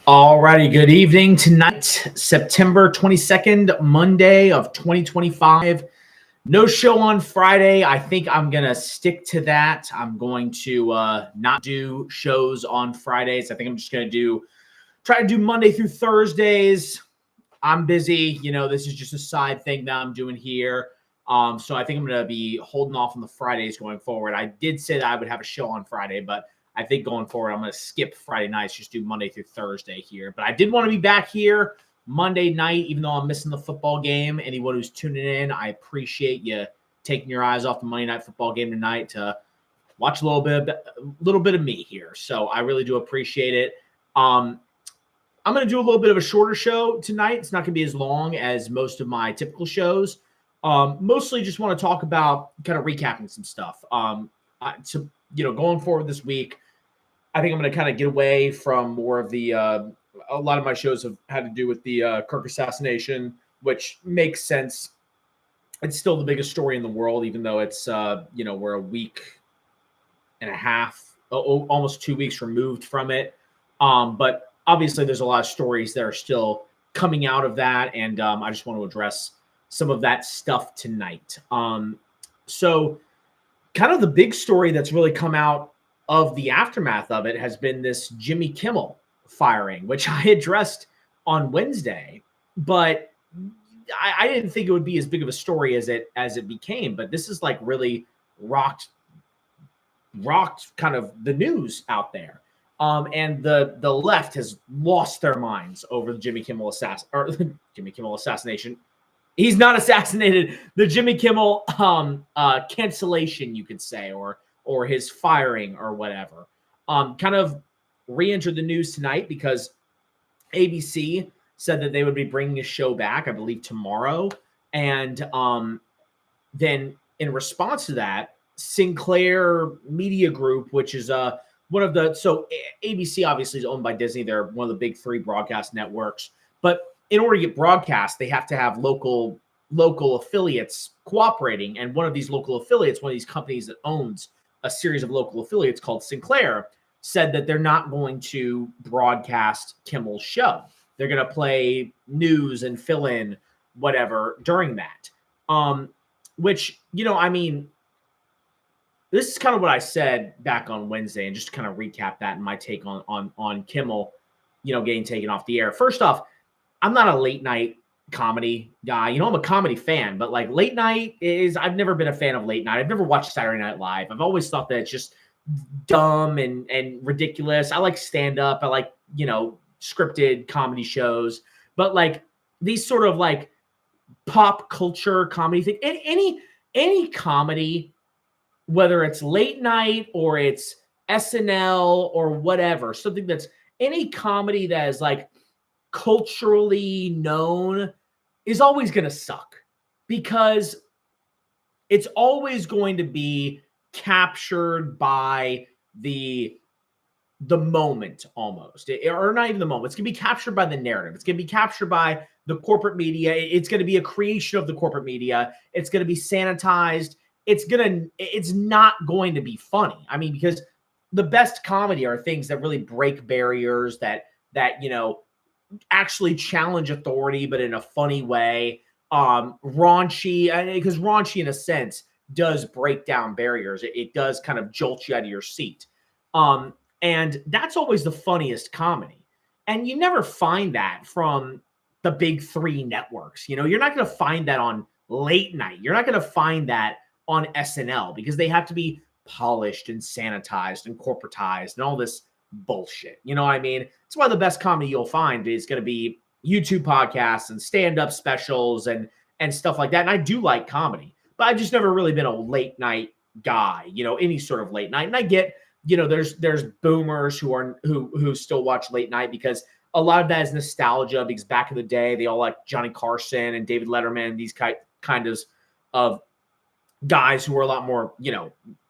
Alrighty, good evening. Tonight, September 22nd, Monday of 2025. No show on Friday. I think I'm going to stick to that. I'm going to not do shows on Fridays. I think I'm just going to try to do Monday through Thursdays. I'm busy. This is just a side thing that I'm doing here. So I think I'm going to be holding off on the Fridays going forward. I did say that I would have a show on Friday, but I think going forward, I'm going to skip Friday nights, just do Monday through Thursday here. But I did want to be back here Monday night, even though I'm missing the football game. Anyone who's tuning in, I appreciate you taking your eyes off the Monday night football game tonight to watch a little bit of me here. So I really do appreciate it. I'm going to do a little bit of a shorter show tonight. It's not going to be as long as most of my typical shows. Mostly just want to talk about kind of recapping some stuff. Going forward this week, I think I'm going to kind of get away from more of the a lot of my shows have had to do with the Kirk assassination, which makes sense. It's still the biggest story in the world, even though it's we're a week and a half, almost 2 weeks removed from it. But obviously, there's a lot of stories that are still coming out of that, and I just want to address some of that stuff tonight. So kind of the big story that's really come out of the aftermath of it has been this Jimmy Kimmel firing, which I addressed on Wednesday, but I didn't think it would be as big of a story as it became. But this is like really rocked kind of the news out there. And the left has lost their minds over the Jimmy Kimmel assassination. He's not assassinated. The Jimmy Kimmel cancellation, you could say, or his firing or whatever. Kind of re-entered the news tonight because ABC said that they would be bringing a show back, I believe, tomorrow. And then in response to that, Sinclair Media Group, which is ABC obviously is owned by Disney. They're one of the big three broadcast networks. But in order to get broadcast, they have to have local affiliates cooperating. And one of these local affiliates, one of these companies that owns a series of local affiliates called Sinclair, said that they're not going to broadcast Kimmel's show. They're going to play news and fill in whatever during that. Which, this is kind of what I said back on Wednesday, and just to kind of recap that and my take on Kimmel, getting taken off the air. First off, I'm not a late night comedy guy. I'm a comedy fan, but like late night I've never been a fan of late night. I've never watched Saturday Night Live. I've always thought that it's just dumb and ridiculous. I like stand up. I like, scripted comedy shows, but like these sort of like pop culture comedy thing, any comedy, whether it's late night or it's SNL or whatever, something that's any comedy that is like culturally known is always going to suck because it's always going to be captured by the moment almost, or not even the moment. It's going to be captured by the narrative. It's going to be captured by the corporate media. It's going to be a creation of the corporate media. It's going to be sanitized. It's not going to be funny. I mean, because the best comedy are things that really break barriers, that actually challenge authority, but in a funny way. Raunchy, because raunchy in a sense does break down barriers. It does kind of jolt you out of your seat. And that's always the funniest comedy. And you never find that from the big three networks. You're not going to find that on late night. You're not going to find that on SNL because they have to be polished and sanitized and corporatized and all this bullshit. You know what I mean? That's why the best comedy you'll find is going to be YouTube podcasts and stand-up specials and stuff like that. And I do like comedy, but I've just never really been a late night guy, any sort of late night. And I get, there's boomers who still watch late night because a lot of that is nostalgia because back in the day, they all like Johnny Carson and David Letterman, these kind of guys who were a lot more,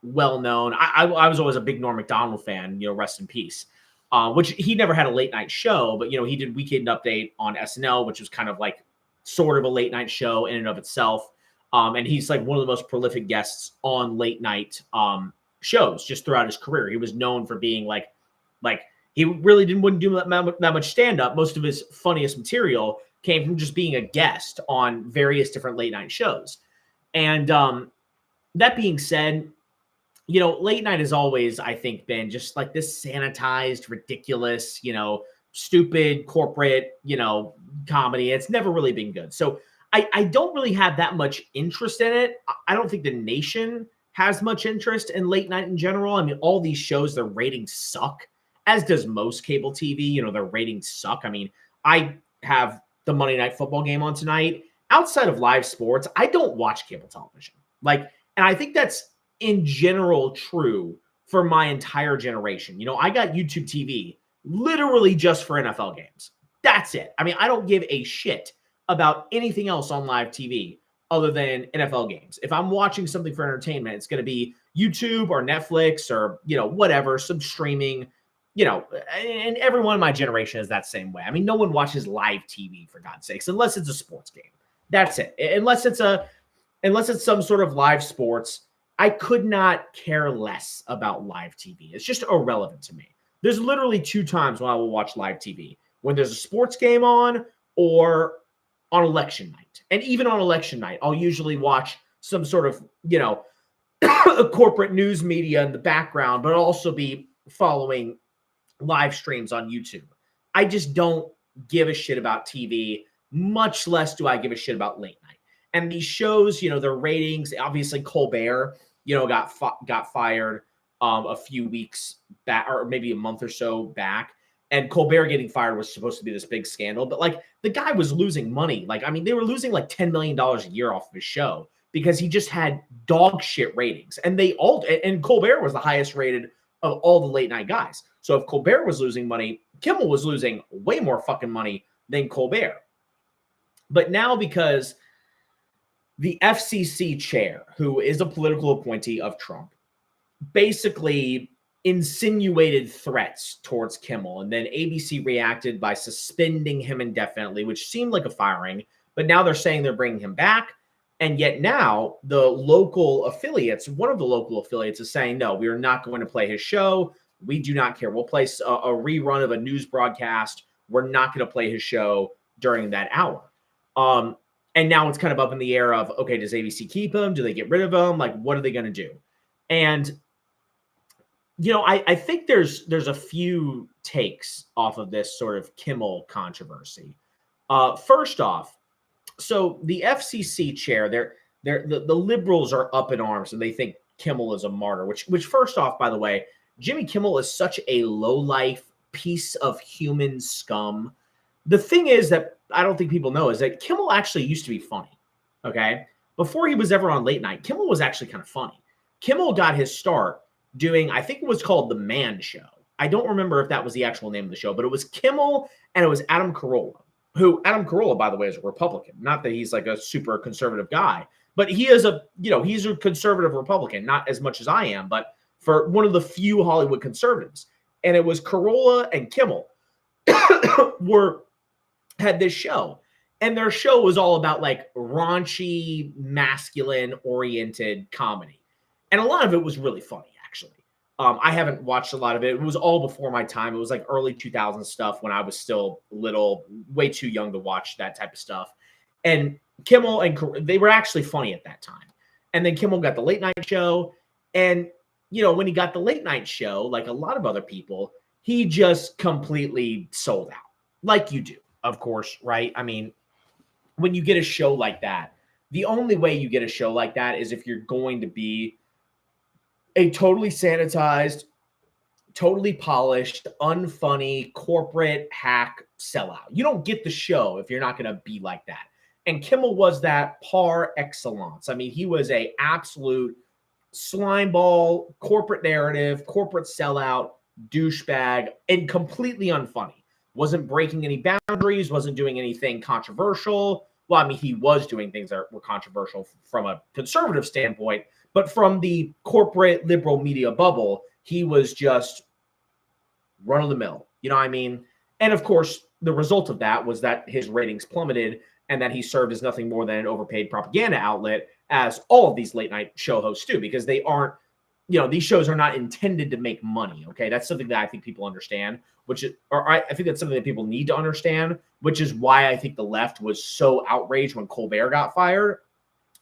well-known. I was always a big Norm Macdonald fan, rest in peace, which he never had a late night show, but, he did Weekend Update on SNL, which was kind of like sort of a late night show in and of itself. And he's like one of the most prolific guests on late night shows just throughout his career. He was known for being like He really wouldn't do that much stand-up. Most of his funniest material came from just being a guest on various different late night shows. And that being said, late night has always, I think, been just like this sanitized, ridiculous, stupid corporate, comedy. It's never really been good. So I don't really have that much interest in it. I don't think the nation has much interest in late night in general. I mean, all these shows, their ratings suck, as does most cable TV. Their ratings suck. I mean, I have the Monday Night Football game on tonight. Outside of live sports, I don't watch cable television. And I think that's in general true for my entire generation. I got YouTube TV literally just for NFL games. That's it. I mean, I don't give a shit about anything else on live TV other than NFL games. If I'm watching something for entertainment, it's going to be YouTube or Netflix or, whatever, some streaming, and everyone in my generation is that same way. I mean, no one watches live TV, for God's sakes, unless it's a sports game. That's it. Unless it's some sort of live sports, I could not care less about live TV. It's just irrelevant to me. There's literally 2 times when I will watch live TV: when there's a sports game on or on election night. And even on election night, I'll usually watch some sort of, corporate news media in the background, but I'll also be following live streams on YouTube. I just don't give a shit about TV, much less do I give a shit about late night. And these shows, their ratings, obviously Colbert, got fired a few weeks back, or maybe a month or so back. And Colbert getting fired was supposed to be this big scandal, but the guy was losing money. They were losing $10 million a year off of his show because he just had dog shit ratings. And and Colbert was the highest rated of all the late night guys. So if Colbert was losing money, Kimmel was losing way more fucking money than Colbert. But now, because the FCC chair, who is a political appointee of Trump, basically insinuated threats towards Kimmel, and then ABC reacted by suspending him indefinitely, which seemed like a firing, but now they're saying they're bringing him back. And yet now one of the local affiliates is saying, no, we are not going to play his show. We do not care. We'll play a rerun of a news broadcast. We're not going to play his show during that hour. And now it's kind of up in the air of, okay, does ABC keep him? Do they get rid of him? What are they going to do? And I think there's a few takes off of this sort of Kimmel controversy. First off, so the FCC chair, the liberals are up in arms and they think Kimmel is a martyr. Which first off, by the way, Jimmy Kimmel is such a low-life piece of human scum. The thing is that I don't think people know is that Kimmel actually used to be funny. Okay, before he was ever on late night, Kimmel was actually kind of funny. Kimmel got his start doing, I think it was called The Man Show. I don't remember if that was the actual name of the show, but it was Kimmel and it was Adam Carolla, who Adam Carolla, by the way, is a Republican. Not that he's a super conservative guy, but he is he's a conservative Republican, not as much as I am, but for one of the few Hollywood conservatives. And it was Carolla and Kimmel had this show. And their show was all about raunchy, masculine-oriented comedy. And a lot of it was really funny, actually. I haven't watched a lot of it. It was all before my time. It was early 2000s stuff when I was still little, way too young to watch that type of stuff. And Kimmel they were actually funny at that time. And then Kimmel got the late night show. And, when he got the late night show, like a lot of other people, he just completely sold out. Like you do, of course, right? I mean, when you get a show like that, the only way you get a show like that is if you're going to be a totally sanitized, totally polished, unfunny, corporate hack sellout. You don't get the show if you're not going to be like that. And Kimmel was that par excellence. I mean, he was a absolute slimeball, corporate narrative, corporate sellout, douchebag, and completely unfunny. Wasn't breaking any boundaries, wasn't doing anything controversial. Well, I mean, he was doing things that were controversial from a conservative standpoint, but from the corporate liberal media bubble, he was just run of the mill. You know what I mean? And of course, the result of that was that his ratings plummeted and that he served as nothing more than an overpaid propaganda outlet, as all of these late night show hosts do, because they aren't these shows are not intended to make money. Okay. That's something that I think people understand, I think that's something that people need to understand, which is why I think the left was so outraged when Colbert got fired.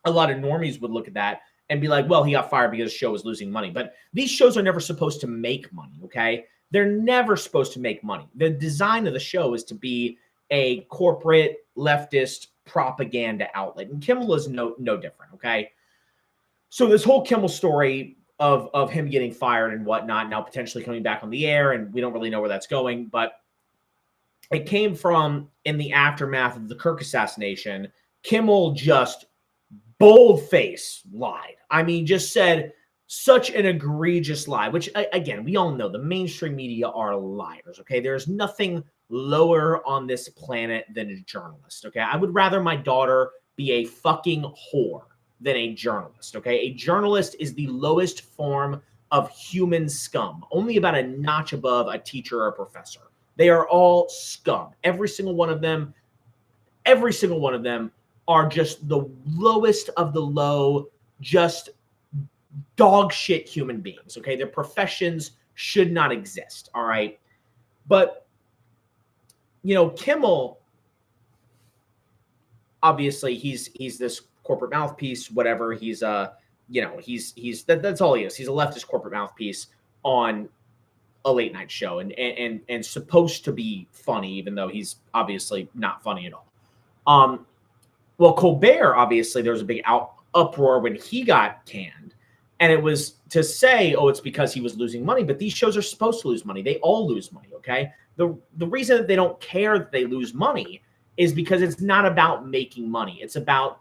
A lot of normies would look at that and be like, well, he got fired because the show was losing money. But these shows are never supposed to make money. Okay. They're never supposed to make money. The design of the show is to be a corporate leftist propaganda outlet. And Kimmel is no different. Okay. So this whole Kimmel story of him getting fired and whatnot, now potentially coming back on the air, and we don't really know where that's going, but it came from in the aftermath of the Kirk assassination. Kimmel just bold-face lied. I mean, just said such an egregious lie, which, again, we all know the mainstream media are liars, okay? There's nothing lower on this planet than a journalist, okay? I would rather my daughter be a fucking whore than a journalist, okay? A journalist is the lowest form of human scum, only about a notch above a teacher or a professor. They are all scum. Every single one of them are just the lowest of the low, just dog shit human beings, okay? Their professions should not exist, all right? But, Kimmel, obviously, he's this corporate mouthpiece, whatever. He's that's all he is. He's a leftist corporate mouthpiece on a late night show and supposed to be funny, even though he's obviously not funny at all. Well, Colbert, obviously, there was a big uproar when he got canned. And it was to say, oh, it's because he was losing money. But these shows are supposed to lose money. They all lose money, okay? The reason that they don't care that they lose money is because it's not about making money. It's about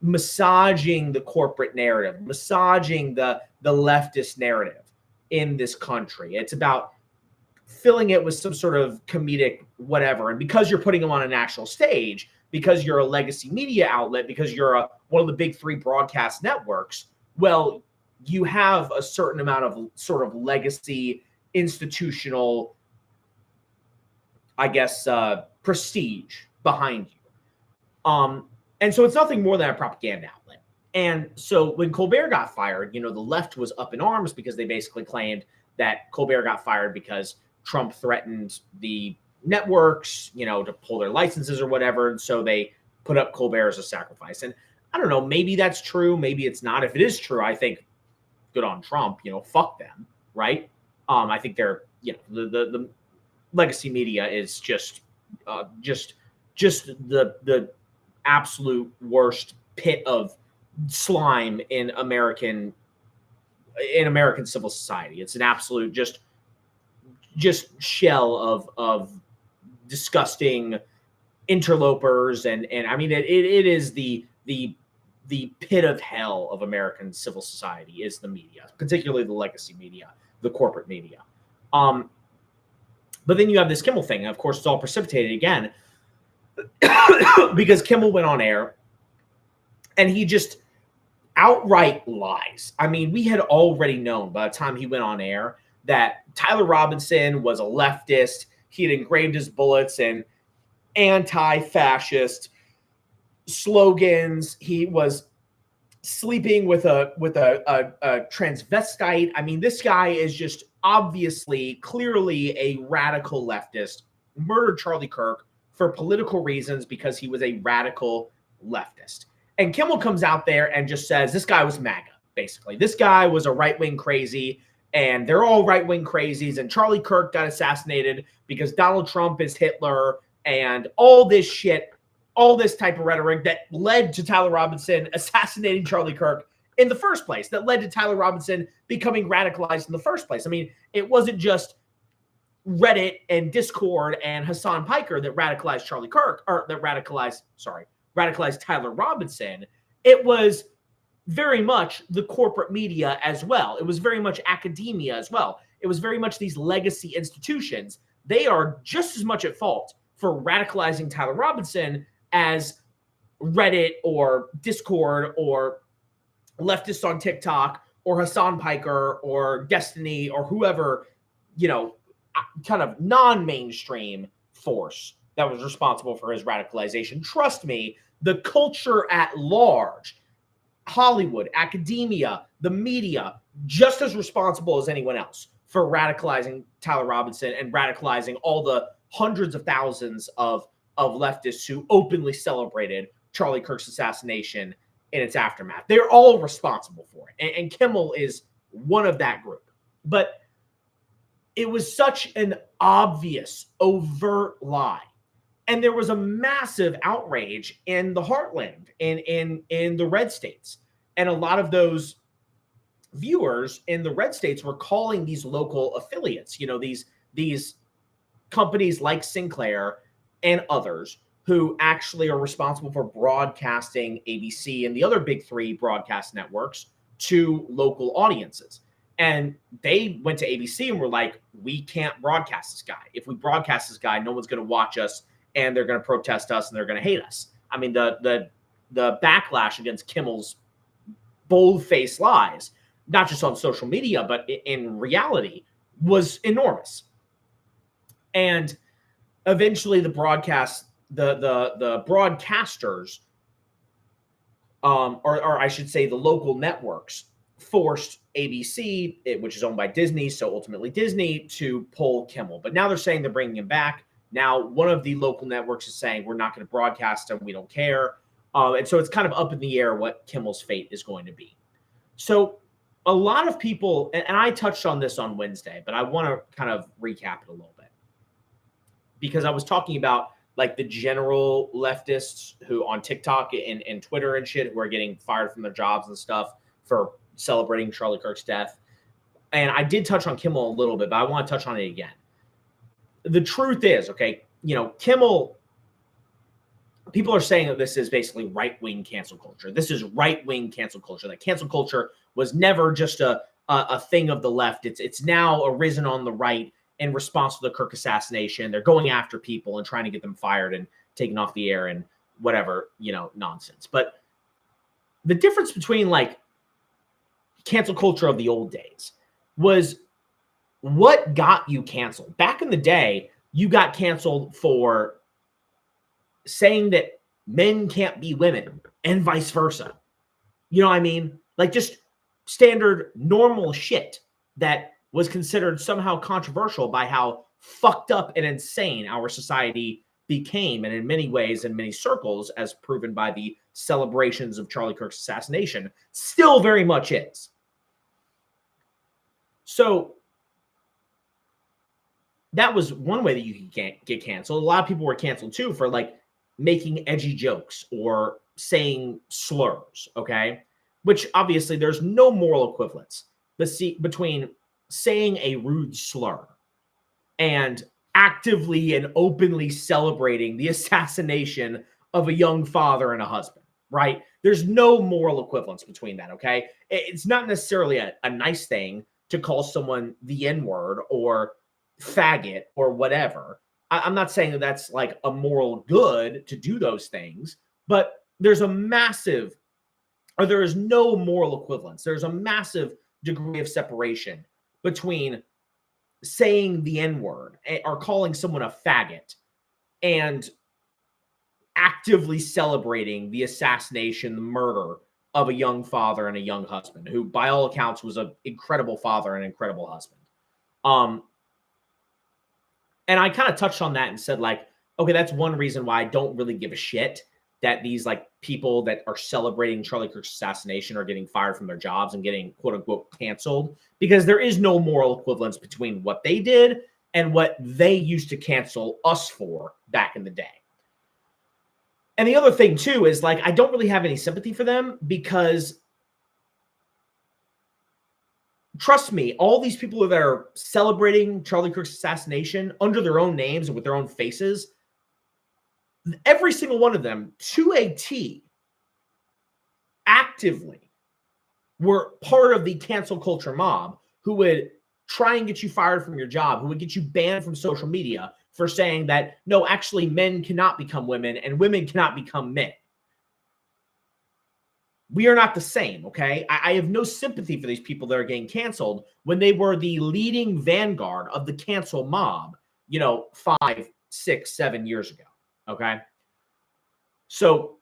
massaging the corporate narrative, massaging the leftist narrative in this country. It's about filling it with some sort of comedic whatever. And because you're putting them on a national stage, because you're a legacy media outlet, because you're one of the big three broadcast networks, well, you have a certain amount of sort of legacy, institutional, I guess, prestige behind you. And so it's nothing more than a propaganda outlet. And so when Colbert got fired, the left was up in arms because they basically claimed that Colbert got fired because Trump threatened the networks, to pull their licenses or whatever. And so they put up Colbert as a sacrifice. And I don't know, maybe that's true. Maybe it's not. If it is true, I think good on Trump, fuck them. Right. I think they're, the legacy media is just the absolute worst pit of slime in American civil society. It's an absolute just shell of disgusting interlopers and I mean it is the pit of hell of American civil society is the media, particularly the legacy media, the corporate media. But then you have this Kimmel thing, and of course it's all precipitated again because Kimmel went on air and he just outright lies. I mean, we had already known by the time he went on air that Tyler Robinson was a leftist. He had engraved his bullets in anti-fascist slogans. He was sleeping with a transvestite. I mean, this guy is just obviously, clearly a radical leftist, murdered Charlie Kirk for political reasons because he was a radical leftist. And Kimmel comes out there and just says, this guy was MAGA, basically. This guy was a right-wing crazy, and they're all right-wing crazies, and Charlie Kirk got assassinated because Donald Trump is Hitler, and all this shit, all this type of rhetoric that led to Tyler Robinson assassinating Charlie Kirk in the first place, that led to Tyler Robinson becoming radicalized in the first place. I mean, it wasn't just Reddit and Discord and Hassan Piker that radicalized Charlie Kirk, or that radicalized Tyler Robinson. It was very much the corporate media as well. It was very much academia as well. It was very much these legacy institutions. They are just as much at fault for radicalizing Tyler Robinson as Reddit or Discord or leftists on TikTok or Hassan Piker or Destiny or whoever, kind of non-mainstream force that was responsible for his radicalization. Trust me, the culture at large, Hollywood, academia, the media just as responsible as anyone else for radicalizing Tyler Robinson and radicalizing all the hundreds of thousands of leftists who openly celebrated Charlie Kirk's assassination in its aftermath. They're all responsible for it. And Kimmel is one of that group. But it was such an obvious, overt lie. And there was a massive outrage in the heartland, in the red states. And a lot of those viewers in the red states were calling these local affiliates, these companies like Sinclair and others who actually are responsible for broadcasting ABC and the other big three broadcast networks to local audiences. And they went to ABC and were like, we can't broadcast this guy. If we broadcast this guy, no one's going to watch us and they're going to protest us and they're going to hate us. I mean, the backlash against Kimmel's bold-faced lies, not just on social media, but in reality, was enormous. And eventually the broadcasters, or I should say the local networks, forced ABC, which is owned by Disney, so ultimately Disney, to pull Kimmel. But now they're saying they're bringing him back. Now one of the local networks is saying we're not going to broadcast him. We don't care. And so it's kind of up in the air what Kimmel's fate is going to be. So a lot of people, and I touched on this on Wednesday, but I want to kind of recap it a little bit. Because I was talking about like the general leftists who on TikTok and Twitter and shit who are getting fired from their jobs and stuff for celebrating Charlie Kirk's death. And I did touch on Kimmel a little bit, but I want to touch on it again. The truth is, okay, Kimmel, people are saying that this is basically right-wing cancel culture. This is right-wing cancel culture. That cancel culture was never just a thing of the left. It's now arisen on the right in response to the Kirk assassination. They're going after people and trying to get them fired and taken off the air and whatever, nonsense. But the difference between like cancel culture of the old days was what got you canceled. Back in the day, you got canceled for saying that men can't be women and vice versa. You know what I mean? Like just standard normal shit that was considered somehow controversial by how fucked up and insane our society became. And in many ways, in many circles, as proven by the celebrations of Charlie Kirk's assassination, still very much is. So that was one way that you could get canceled. A lot of people were canceled too for like making edgy jokes or saying slurs, okay? Which obviously there's no moral equivalence between saying a rude slur and actively and openly celebrating the assassination of a young father and a husband, right? There's no moral equivalence between that, okay? It's not necessarily a nice thing to call someone the N-word or faggot or whatever. I'm not saying that that's like a moral good to do those things, but there is no moral equivalence. There's a massive degree of separation between saying the N-word or calling someone a faggot and actively celebrating the assassination, the murder of a young father and a young husband who, by all accounts, was an incredible father and an incredible husband. And I kind of touched on that and said, like, okay, that's one reason why I don't really give a shit that these like people that are celebrating Charlie Kirk's assassination are getting fired from their jobs and getting quote unquote canceled, because there is no moral equivalence between what they did and what they used to cancel us for back in the day. And the other thing too is like, I don't really have any sympathy for them because trust me, all these people that are celebrating Charlie Kirk's assassination under their own names and with their own faces, every single one of them, to a T, actively were part of the cancel culture mob who would try and get you fired from your job, who would get you banned from social media for saying that, no, actually men cannot become women and women cannot become men. We are not the same, okay? I have no sympathy for these people that are getting canceled when they were the leading vanguard of the cancel mob, 5, 6, 7 years ago, okay? So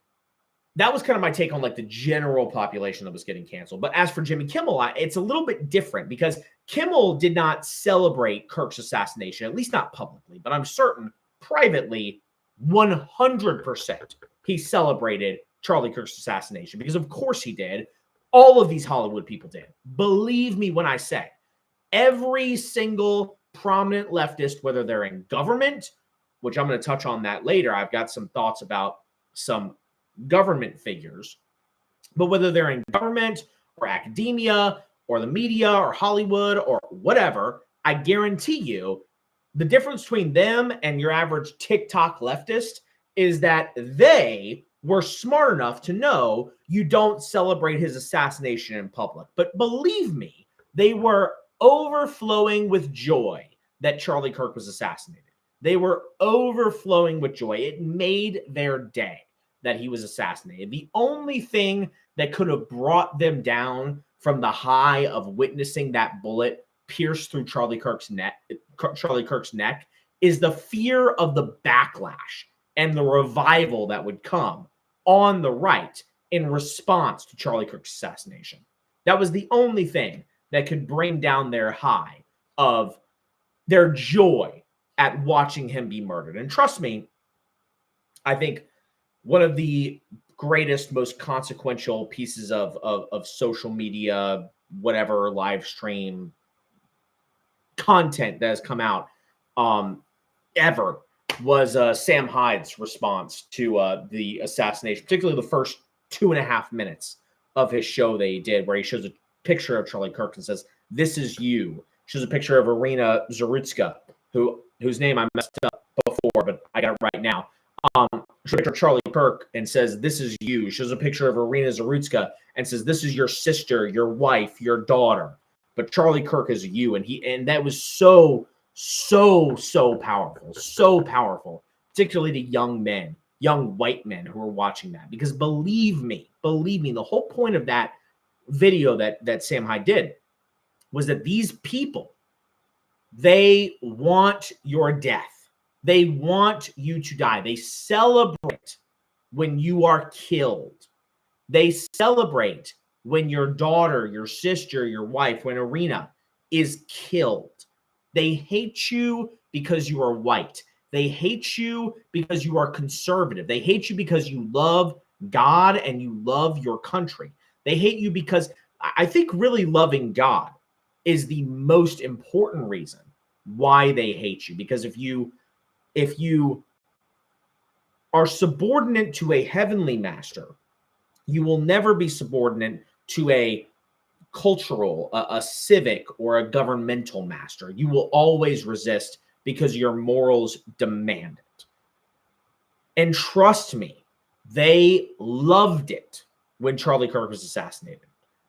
that was kind of my take on like the general population that was getting canceled. But as for Jimmy Kimmel, it's a little bit different because Kimmel did not celebrate Kirk's assassination, at least not publicly, but I'm certain privately, 100% he celebrated Charlie Kirk's assassination because of course he did. All of these Hollywood people did. Believe me when I say every single prominent leftist, whether they're in government, which I'm going to touch on that later. I've got some thoughts about some government figures, but whether they're in government or academia or the media or Hollywood or whatever, I guarantee you the difference between them and your average TikTok leftist is that they were smart enough to know you don't celebrate his assassination in public. But believe me, they were overflowing with joy that Charlie Kirk was assassinated. They were overflowing with joy. It made their day that he was assassinated. The only thing that could have brought them down from the high of witnessing that bullet pierce through Charlie Kirk's neck is the fear of the backlash and the revival that would come on the right in response to Charlie Kirk's assassination. That was the only thing that could bring down their high of their joy at watching him be murdered. And trust me, I think one of the greatest, most consequential pieces of social media, whatever live stream content that has come out ever was Sam Hyde's response to the assassination, particularly the first 2.5 minutes of his show that he did, where he shows a picture of Charlie Kirk and says, "This is you." Shows a picture of Irina Zarutska, whose name I messed up before, but I got it right now. Shows a picture of Charlie Kirk and says, "This is you." Shows a picture of Irina Zarutska and says, "This is your sister, your wife, your daughter." But Charlie Kirk is you, and that was so powerful, particularly to young men, young white men who are watching that. Because believe me, the whole point of that video that Sam Hyde did was that these people, they want your death. They want you to die. They celebrate when you are killed. They celebrate when your daughter, your sister, your wife, when Irina is killed. They hate you because you are white. They hate you because you are conservative. They hate you because you love God and you love your country. They hate you because I think really loving God is the most important reason why they hate you. Because if you are subordinate to a heavenly master, you will never be subordinate to a cultural, a civic, or a governmental master. You will always resist because your morals demand it. And trust me, they loved it when Charlie Kirk was assassinated.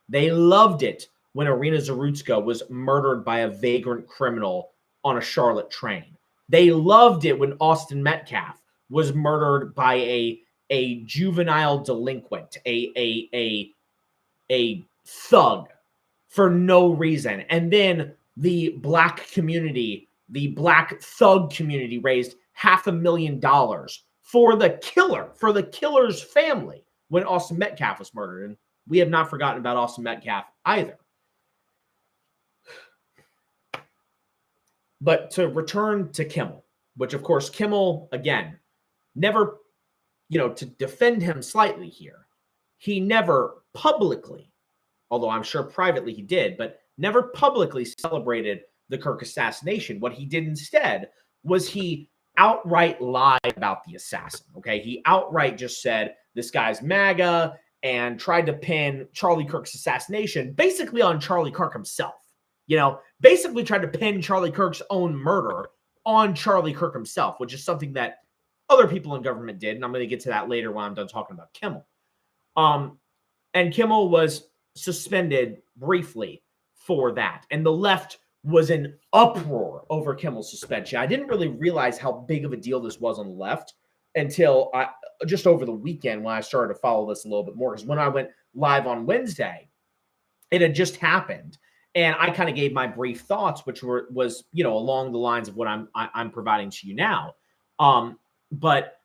They loved it when Irina Zarutska was murdered by a vagrant criminal on a Charlotte train. They loved it when Austin Metcalf was murdered by a juvenile delinquent, a thug for no reason. And then the black community, the black thug community raised $500,000 for the killer, for the killer's family when Austin Metcalf was murdered. And we have not forgotten about Austin Metcalf either. But to return to Kimmel, which of course Kimmel, again, never, to defend him slightly here, he never publicly, although I'm sure privately he did, but never publicly celebrated the Kirk assassination. What he did instead was he outright lied about the assassin, okay? He outright just said, this guy's MAGA, and tried to pin Charlie Kirk's assassination basically on Charlie Kirk himself. Basically tried to pin Charlie Kirk's own murder on Charlie Kirk himself, which is something that other people in government did, and I'm going to get to that later when I'm done talking about Kimmel. And Kimmel was suspended briefly for that. And the left was in uproar over Kimmel's suspension. I didn't really realize how big of a deal this was on the left until just over the weekend when I started to follow this a little bit more. Because when I went live on Wednesday, it had just happened. And I kind of gave my brief thoughts, which was along the lines of what I'm providing to you now. But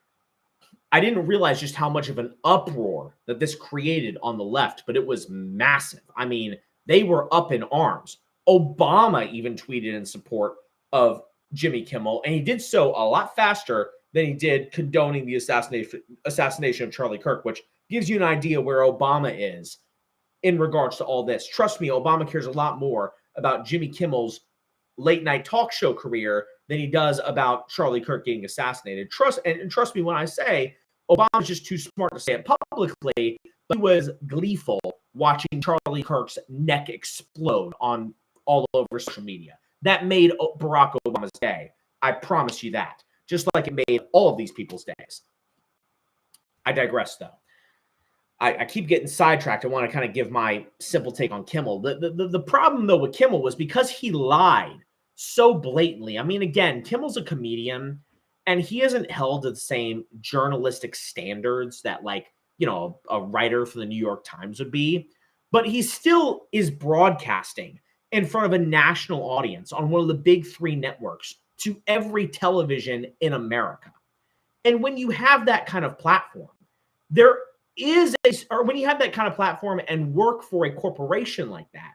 I didn't realize just how much of an uproar that this created on the left, but it was massive. I mean, they were up in arms. Obama even tweeted in support of Jimmy Kimmel, and he did so a lot faster than he did condoning the assassination of Charlie Kirk, which gives you an idea where Obama is in regards to all this. Trust me, Obama cares a lot more about Jimmy Kimmel's late night talk show career than he does about Charlie Kirk getting assassinated. Trust me when I say Obama's just too smart to say it publicly, but he was gleeful watching Charlie Kirk's neck explode on all over social media. That made Barack Obama's day. I promise you that. Just like it made all of these people's days. I digress, though. I keep getting sidetracked. I want to kind of give my simple take on Kimmel. The problem, though, with Kimmel was because he lied so blatantly. I mean, again, Kimmel's a comedian, and he isn't held to the same journalistic standards that, like, you know, a writer for the New York Times would be. But he still is broadcasting in front of a national audience on one of the big three networks to every television in America. And when you have that kind of platform, when you have that kind of platform and work for a corporation like that,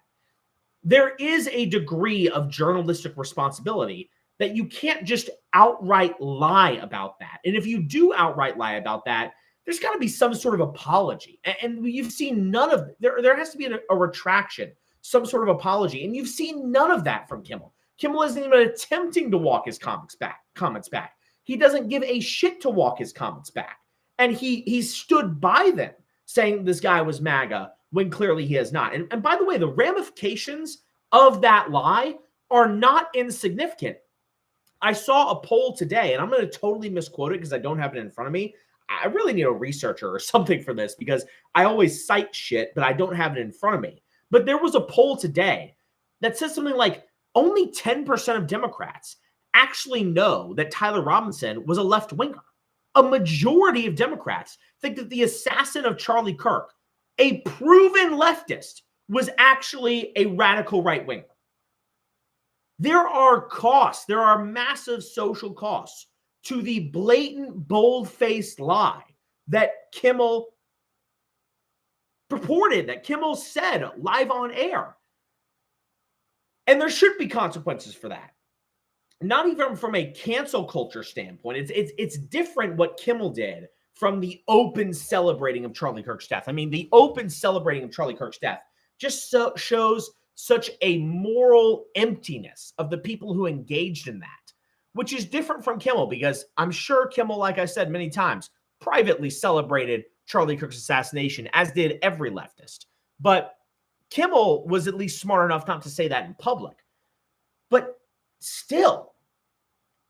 there is a degree of journalistic responsibility that you can't just outright lie about that. And if you do outright lie about that, there's got to be some sort of apology. And you've seen none of there has to be a retraction, some sort of apology. And you've seen none of that from Kimmel. Kimmel isn't even attempting to walk his comments back. He doesn't give a shit to walk his comments back. And he stood by them saying this guy was MAGA when clearly he has not. And by the way, the ramifications of that lie are not insignificant. I saw a poll today, and I'm going to totally misquote it because I don't have it in front of me. I really need a researcher or something for this because I always cite shit, but I don't have it in front of me. But there was a poll today that says something like only 10% of Democrats actually know that Tyler Robinson was a left-winger. A majority of Democrats think that the assassin of Charlie Kirk, a proven leftist, was actually a radical right-winger. There are costs. There are massive social costs to the blatant, bold-faced lie that Kimmel purported, that Kimmel said live on air. And there should be consequences for that. Not even from a cancel culture standpoint. It's different what Kimmel did from the open celebrating of Charlie Kirk's death. I mean, the open celebrating of Charlie Kirk's death just shows such a moral emptiness of the people who engaged in that, which is different from Kimmel because I'm sure Kimmel, like I said many times, privately celebrated Charlie Kirk's assassination, as did every leftist. But Kimmel was at least smart enough not to say that in public. But still,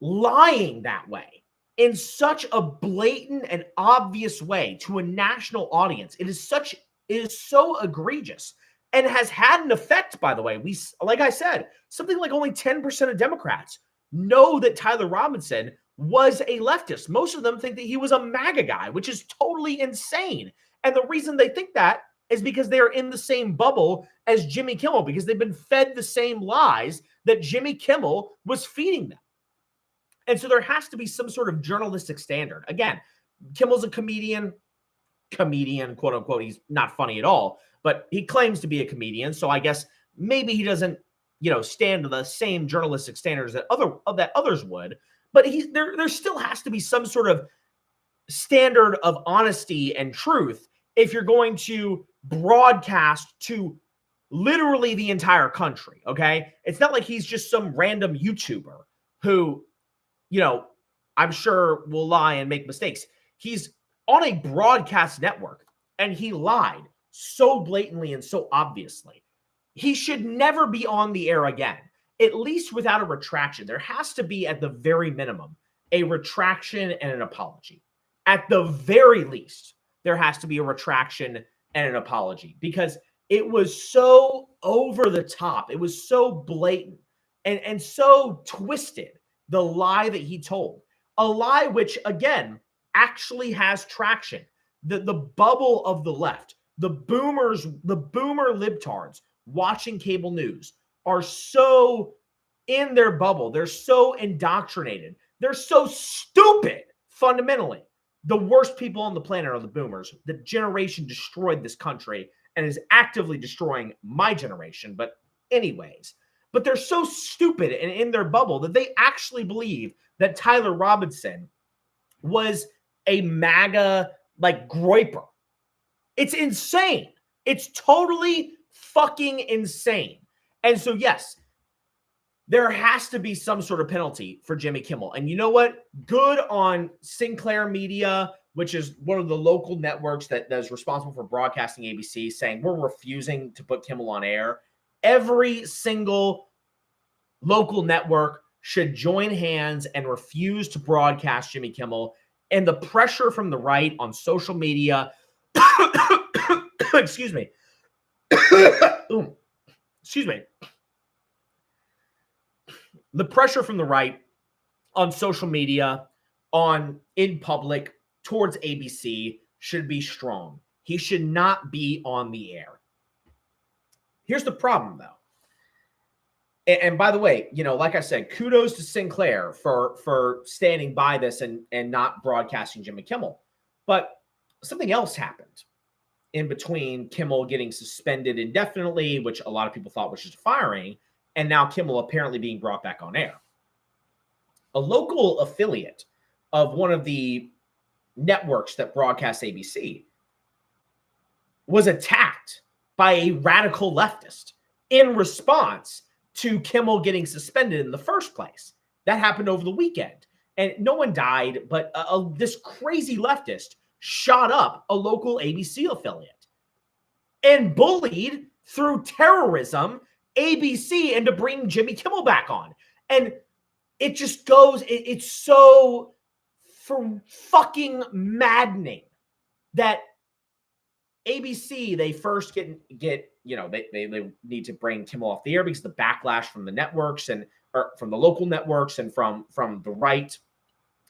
lying that way in such a blatant and obvious way to a national audience, it is so egregious and has had an effect, by the way. Like I said, something like only 10% of Democrats know that Tyler Robinson was a leftist. Most of them think that he was a MAGA guy, which is totally insane. And the reason they think that is because they're in the same bubble as Jimmy Kimmel, because they've been fed the same lies that Jimmy Kimmel was feeding them. And so there has to be some sort of journalistic standard. Again, Kimmel's a comedian, quote unquote. He's not funny at all, but he claims to be a comedian. So I guess maybe he doesn't, stand to the same journalistic standards that others would. But there still has to be some sort of standard of honesty and truth if you're going to broadcast to literally the entire country, okay? It's not like he's just some random YouTuber who, I'm sure will lie and make mistakes. He's on a broadcast network and he lied so blatantly and so obviously. He should never be on the air again, at least without a retraction. There has to be, at the very minimum, a retraction and an apology. At the very least, there has to be a retraction and an apology because it was so over the top. It was so blatant and so twisted, the lie that he told. A lie which, again, actually has traction. The bubble of the left, the boomer libtards watching cable news are so in their bubble. They're so indoctrinated. They're so stupid, fundamentally, the worst people on the planet are the boomers. The generation destroyed this country and is actively destroying my generation. But anyways, but they're so stupid and in their bubble that they actually believe that Tyler Robinson was a MAGA like groiper. It's insane. It's totally fucking insane. And so, yes, there has to be some sort of penalty for Jimmy Kimmel. And you know what? Good on Sinclair Media, which is one of the local networks that is responsible for broadcasting ABC, saying we're refusing to put Kimmel on air. Every single local network should join hands and refuse to broadcast Jimmy Kimmel. And the pressure from the right on social media, excuse me, excuse me, the pressure from the right on social media, in public towards ABC should be strong. He should not be on the air. Here's the problem, though. And by the way, like I said, kudos to Sinclair for standing by this and not broadcasting Jimmy Kimmel. But something else happened in between Kimmel getting suspended indefinitely, which a lot of people thought was just firing, and now Kimmel apparently being brought back on air. A local affiliate of one of the networks that broadcasts ABC was attacked by a radical leftist in response to Kimmel getting suspended in the first place. That happened over the weekend. And no one died, but this crazy leftist shot up a local ABC affiliate and bullied through terrorism ABC into bringing Jimmy Kimmel back on. And it just goes, it's so fucking maddening that ABC, they first get they need to bring Kimmel off the air because the backlash from the networks or from the local networks and from the right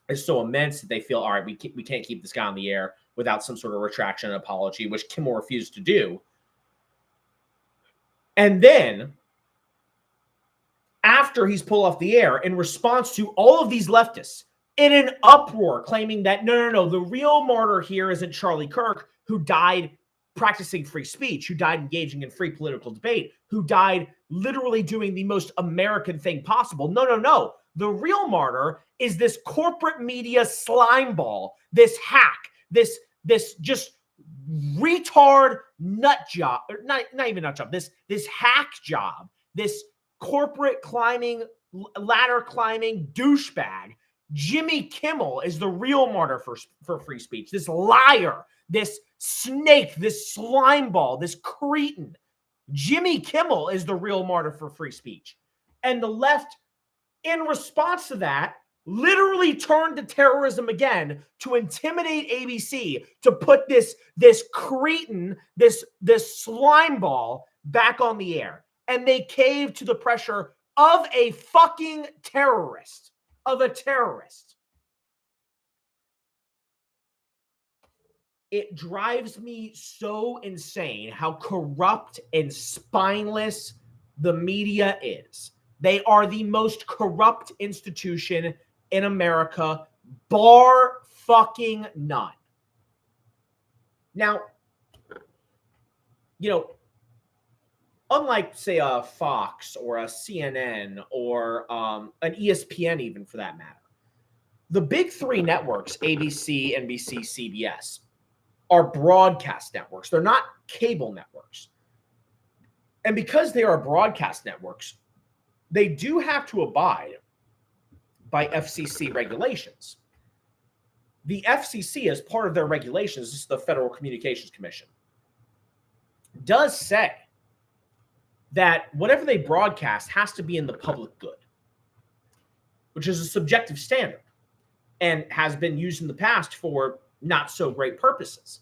is so immense that they feel, all right, we can't keep this guy on the air without some sort of retraction and apology, which Kimmel refused to do. And then after he's pulled off the air, in response to all of these leftists in an uproar claiming that no, the real martyr here isn't Charlie Kirk, who died practicing free speech, who died engaging in free political debate, who died literally doing the most American thing possible. No. The real martyr is this corporate media slimeball, this hack, this just retard nut job, or not even nut job, this hack job, this corporate ladder climbing douchebag. Jimmy Kimmel is the real martyr for free speech. This liar, this snake, this slimeball, this cretin. Jimmy Kimmel is the real martyr for free speech. And the left, in response to that, literally turned to terrorism again to intimidate ABC to put this cretin, this slimeball back on the air. And they caved to the pressure of a fucking terrorist. Of a terrorist. It drives me so insane how corrupt and spineless the media is. They are the most corrupt institution in America, bar fucking none. Now, unlike, say, a Fox or a CNN or an ESPN, even for that matter, the big three networks, ABC, NBC, CBS, are broadcast networks. They're not cable networks. And because they are broadcast networks, they do have to abide by FCC regulations. The FCC, as part of their regulations, this is the Federal Communications Commission, does say that whatever they broadcast has to be in the public good, which is a subjective standard and has been used in the past for not so great purposes.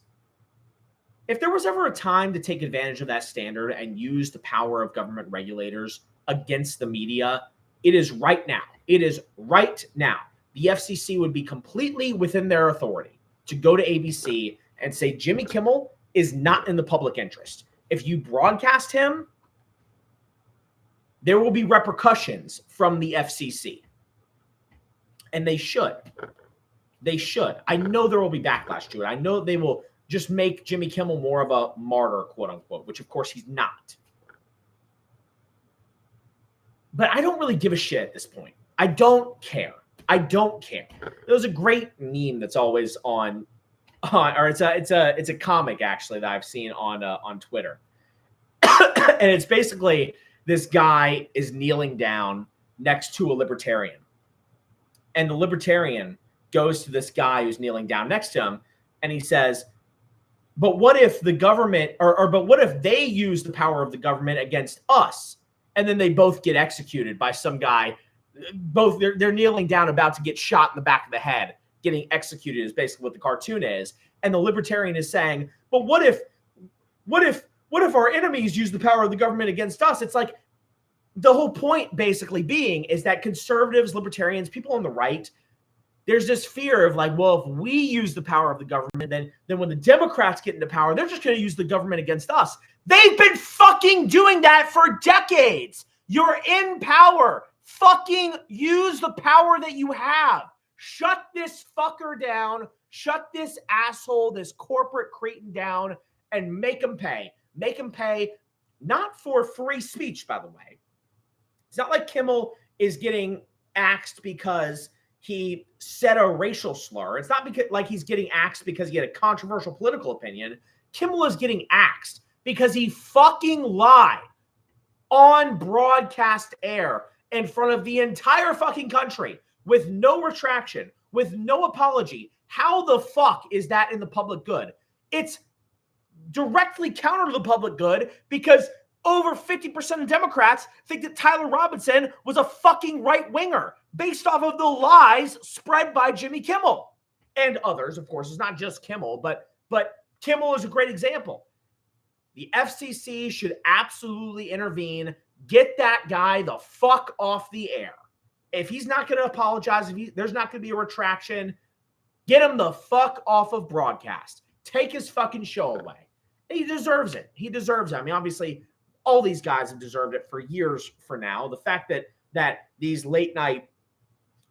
If there was ever a time to take advantage of that standard and use the power of government regulators against the media, it is right now. It is right now. The FCC would be completely within their authority to go to ABC and say Jimmy Kimmel is not in the public interest. If you broadcast him, there will be repercussions from the FCC. And they should. They should. I know there will be backlash to it. I know they will just make Jimmy Kimmel more of a martyr, quote unquote, which of course he's not. But I don't really give a shit at this point. I don't care. I don't care. There's a great meme that's always on or it's a comic actually that I've seen on Twitter. And it's basically this guy is kneeling down next to a libertarian. And the libertarian goes to this guy who's kneeling down next to him and he says, but what if the government but what if they use the power of the government against us? And then they both get executed by some guy. Both they're kneeling down about to get shot in the back of the head. Getting executed is basically what the cartoon is. And the libertarian is saying, but what if our enemies use the power of the government against us? It's like the whole point basically being is that conservatives, libertarians, people on the right, there's this fear of like, well, if we use the power of the government, then when the Democrats get into power, they're just going to use the government against us. They've been fucking doing that for decades. You're in power. Fucking use the power that you have. Shut this fucker down. Shut this asshole, this corporate cretin down, and make him pay. Make him pay, not for free speech, by the way. It's not like Kimmel is getting axed because he said a racial slur. It's not because like he's getting axed because he had a controversial political opinion. Kimmel is getting axed because he fucking lied on broadcast air in front of the entire fucking country with no retraction, with no apology. How the fuck is that in the public good? It's directly counter to the public good because over 50% of Democrats think that Tyler Robinson was a fucking right-winger based off of the lies spread by Jimmy Kimmel and others. Of course, it's not just Kimmel, but Kimmel is a great example. The FCC should absolutely intervene. Get that guy the fuck off the air. If he's not going to apologize, there's not going to be a retraction, get him the fuck off of broadcast. Take his fucking show away. He deserves it. He deserves it. I mean, obviously, all these guys have deserved it for years for now. The fact that these late night,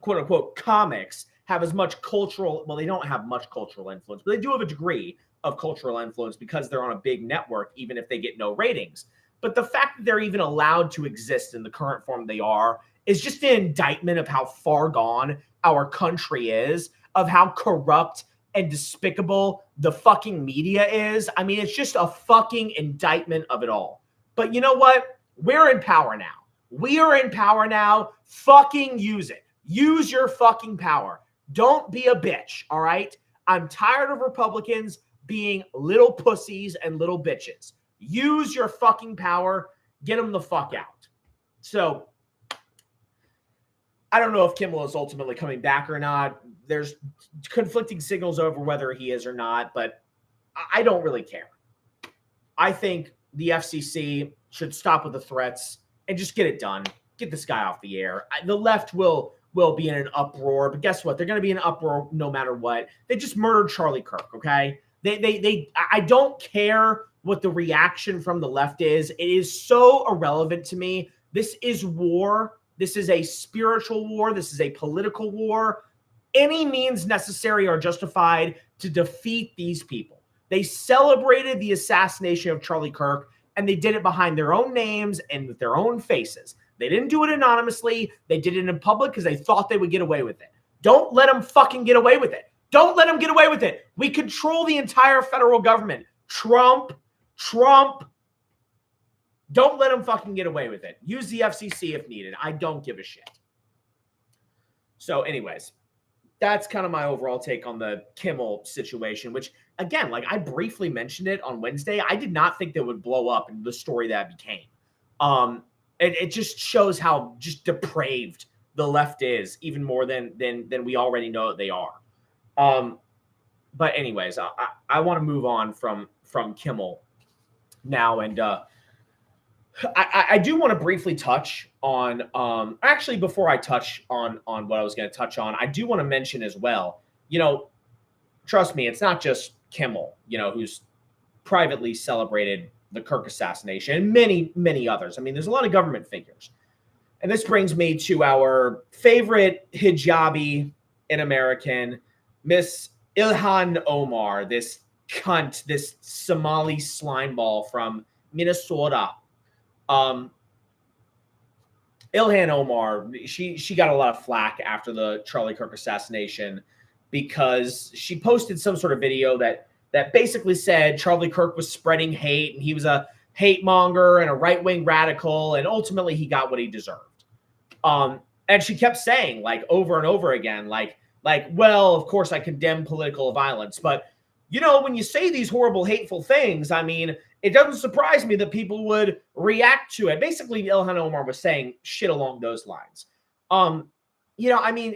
quote unquote, comics have as much cultural, well, they don't have much cultural influence, but they do have a degree of cultural influence because they're on a big network, even if they get no ratings. But the fact that they're even allowed to exist in the current form they are is just an indictment of how far gone our country is, of how corrupt and despicable the fucking media is. I mean, it's just a fucking indictment of it all. But you know what? We're in power now. We are in power now. Fucking use it. Use your fucking power. Don't be a bitch, all right? I'm tired of Republicans being little pussies and little bitches. Use your fucking power. Get them the fuck out. So, I don't know if Kimmel is ultimately coming back or not. There's conflicting signals over whether he is or not, but I don't really care. I think the FCC should stop with the threats and just get it done. Get this guy off the air. The left will be in an uproar, but guess what? They're going to be in an uproar no matter what. They just murdered Charlie Kirk, okay? I don't care what the reaction from the left is. It is so irrelevant to me. This is war. This is a spiritual war. This is a political war. Any means necessary are justified to defeat these people. They celebrated the assassination of Charlie Kirk, and they did it behind their own names and with their own faces. They didn't do it anonymously. They did it in public because they thought they would get away with it. Don't let them fucking get away with it. Don't let them get away with it. We control the entire federal government. Trump. Don't let them fucking get away with it. Use the FCC if needed. I don't give a shit. So anyways, that's kind of my overall take on the Kimmel situation, which, again, like I briefly mentioned it on Wednesday. I did not think that would blow up in the story that it became. It just shows how just depraved the left is, even more than we already know that they are. But anyways, I want to move on from Kimmel now, and I do want to briefly touch on actually before I touch on what I was going to touch on, I do want to mention as well, trust me, it's not just Kimmel, who's privately celebrated the Kirk assassination, and many, many others. I mean, there's a lot of government figures. And this brings me to our favorite hijabi in American, Miss Ilhan Omar, this cunt, this Somali slimeball from Minnesota. Ilhan Omar, she got a lot of flack after the Charlie Kirk assassination because she posted some sort of video that basically said Charlie Kirk was spreading hate and he was a hate monger and a right-wing radical, and ultimately he got what he deserved. And she kept saying, like, over and over again, like, well, of course I condemn political violence, but you know, when you say these horrible, hateful things, I mean, it doesn't surprise me that people would react to it. Basically, Ilhan Omar was saying shit along those lines. You know, I mean,